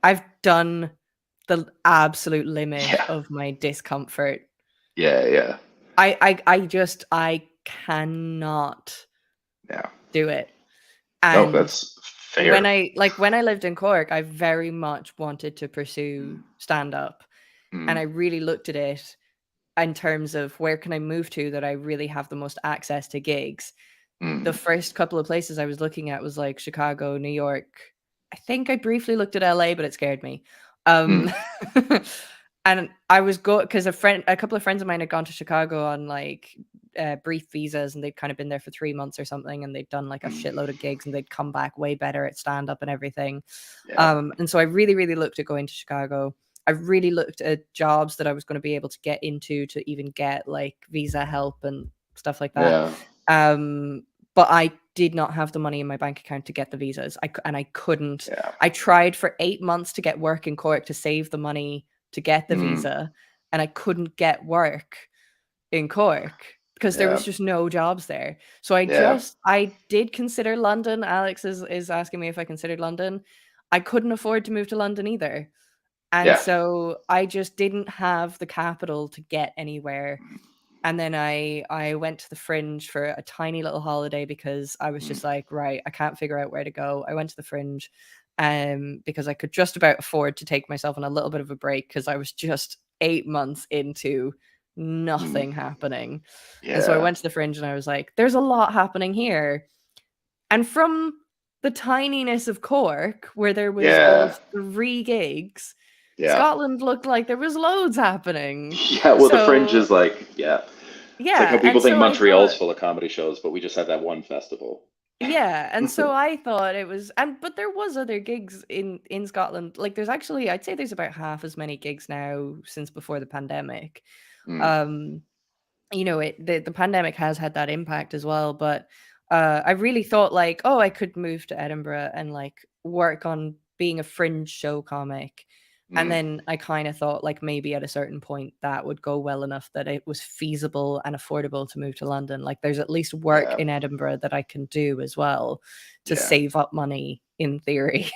I've done the absolute limit of my discomfort. Yeah. I cannot do it. No, And that's fair. when I lived in Cork, I very much wanted to pursue stand up. And I really looked at it in terms of where can I move to that I really have the most access to gigs. The first couple of places I was looking at was like Chicago, New York. I think I briefly looked at LA, but it scared me. And I was because a couple of friends of mine had gone to Chicago on like brief visas, and they'd kind of been there for 3 months or something, and they'd done like a shitload of gigs, and they'd come back way better at stand up and everything. And so I really, really looked at going to Chicago. I really looked at jobs that I was going to be able to get into to even get like visa help and stuff like that. But I did not have the money in my bank account to get the visas. I couldn't. I tried for 8 months to get work in Cork to save the money to get the visa, and I couldn't get work in Cork because there was just no jobs there. So I did consider London. Alex is asking me if I considered London. I couldn't afford to move to London either. And so I just didn't have the capital to get anywhere. And then I went to the Fringe for a tiny little holiday because I was just like, right, I can't figure out where to go. I went to the Fringe because I could just about afford to take myself on a little bit of a break because I was just 8 months into nothing happening. And so I went to the Fringe and I was like, there's a lot happening here. And from the tininess of Cork, where there was 3 gigs, Scotland looked like there was loads happening. Yeah, well, the Fringe is like, it's like how people think so Montreal's full of comedy shows, but we just had that one festival. Yeah, and so I thought it was, but there was other gigs in Scotland. Like there's actually, I'd say there's about half as many gigs now since before the pandemic. You know, the pandemic has had that impact as well, but I really thought like, oh, I could move to Edinburgh and like work on being a Fringe show comic. And then I kind of thought like maybe at a certain point that would go well enough that it was feasible and affordable to move to London. Like there's at least work in Edinburgh that I can do as well to save up money in theory.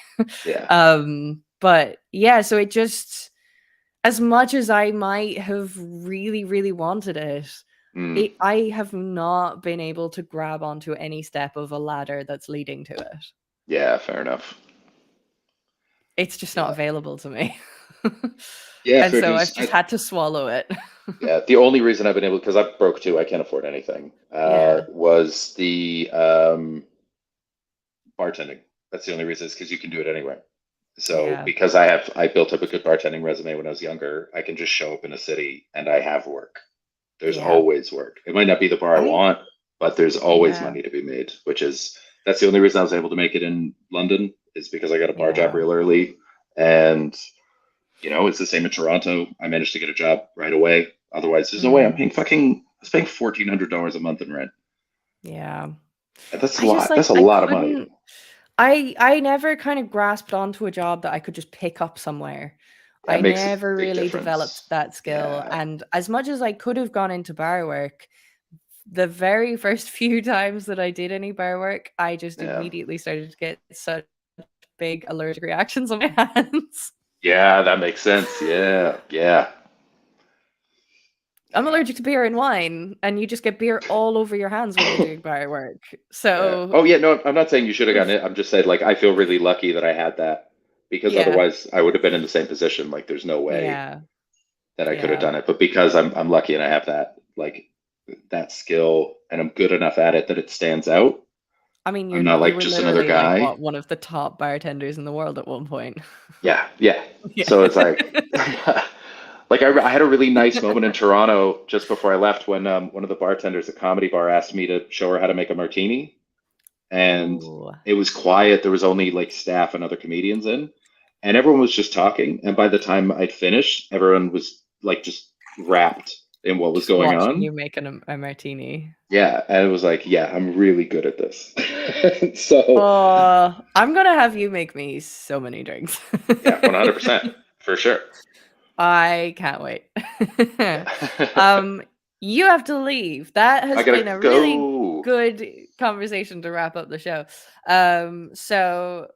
But yeah, so it just, as much as I might have really, really wanted it, I have not been able to grab onto any step of a ladder that's leading to it. Yeah, fair enough. It's just not available to me. Yeah, and so I've just had to swallow it. Yeah, the only reason I've been able, because I'm broke too, I can't afford anything, was the bartending. That's the only reason, is because you can do it anywhere. So because I built up a good bartending resume when I was younger, I can just show up in a city and I have work. There's always work. It might not be the bar I want, but there's always money to be made, that's the only reason I was able to make it in London, is because I got a bar job real early. And, you know, it's the same in Toronto. I managed to get a job right away. Otherwise, there's no way I'm paying I was paying $1,400 a month in rent. Yeah. That's a lot. That's a lot of money. I never kind of grasped onto a job that I could just pick up somewhere. I never really developed that skill. And as much as I could have gone into bar work, the very first few times that I did any bar work, I just immediately started to get such big allergic reactions on my hands. Yeah, that makes sense. Yeah. I'm allergic to beer and wine, and you just get beer all over your hands when you're doing bar work. So Oh yeah, no, I'm not saying you should have gotten it. I'm just saying, like, I feel really lucky that I had that, because otherwise I would have been in the same position. Like, there's no way that I could have done it. But because I'm lucky and I have that, like, that skill, and I'm good enough at it that it stands out. I mean, I'm not like just another guy. Like, one of the top bartenders in the world at one point. Yeah. So it's like, like I had a really nice moment in Toronto just before I left when one of the bartenders at Comedy Bar asked me to show her how to make a martini, and it was quiet. There was only like staff and other comedians in, and everyone was just talking. And by the time I'd finished, everyone was like just wrapped in what was Just going watching on. you making a martini. Yeah, and it was like, yeah, I'm really good at this. So I'm gonna have you make me so many drinks. yeah, 100% for sure. I can't wait. You have to leave. That has I gotta been a go. really good conversation to wrap up the show. So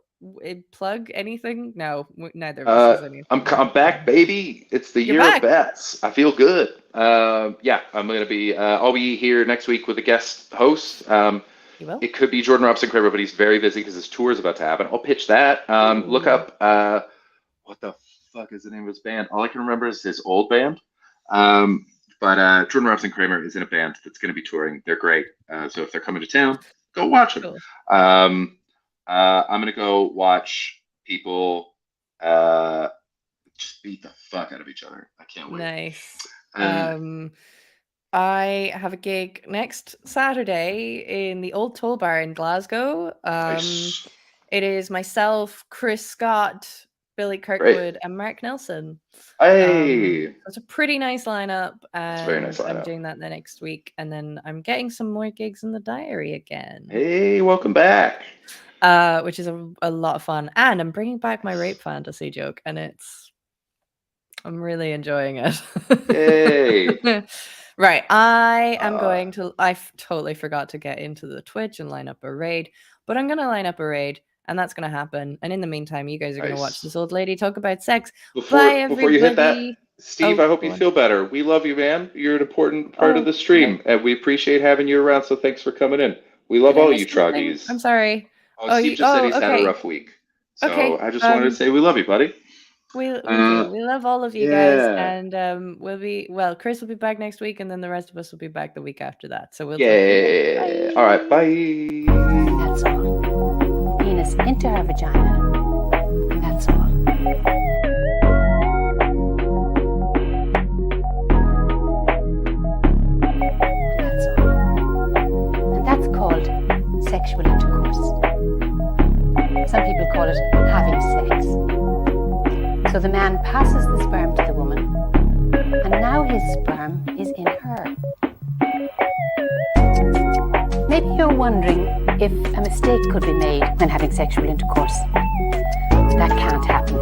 plug anything? No, neither of us has anything. I'm back, baby. It's the You're year back. of bets. I feel good. Yeah, I'm gonna be. I'll be here next week with a guest host. You will? It could be Jordan Robson Kramer, but he's very busy because his tour is about to happen. I'll pitch that. Look up what the fuck is the name of his band? All I can remember is his old band. But Jordan Robson Kramer is in a band that's going to be touring. They're great. So if they're coming to town, go watch them. Cool. I'm going to go watch people just beat the fuck out of each other. I can't wait. Nice. I have a gig next Saturday in the Old Toll Bar in Glasgow. Nice. It is myself, Chris Scott, Billy Kirkwood, and Mark Nelson. Hey. It's a pretty nice lineup, and a very nice I'm lineup. doing that the next week, and then I'm getting some more gigs in the diary again. Hey, welcome back. Which is a lot of fun, and I'm bringing back my rape fantasy joke, and I'm really enjoying it. Yay. Right, I am going to. I totally forgot to get into the Twitch and line up a raid, but I'm gonna line up a raid, and that's gonna happen. And in the meantime, you guys are gonna watch this old lady talk about sex. Bye, everybody. Before you hit that, Steve, I hope you feel better. We love you, man. You're an important part of the stream, and we appreciate having you around. So thanks for coming in. We love all you troggies. I'm sorry. Steve just said he's had a rough week, so I just wanted to say we love you, buddy. We do. We love all of you guys, and Chris will be back next week, and then the rest of us will be back the week after that. So we'll. Yeah. All right. Bye. That's all. Penis into her vagina. And that's all. That's all. And that's called sexual intercourse. Some people call it having sex. So the man passes the sperm to the woman, and now his sperm is in her. Maybe you're wondering if a mistake could be made when having sexual intercourse. That can't happen.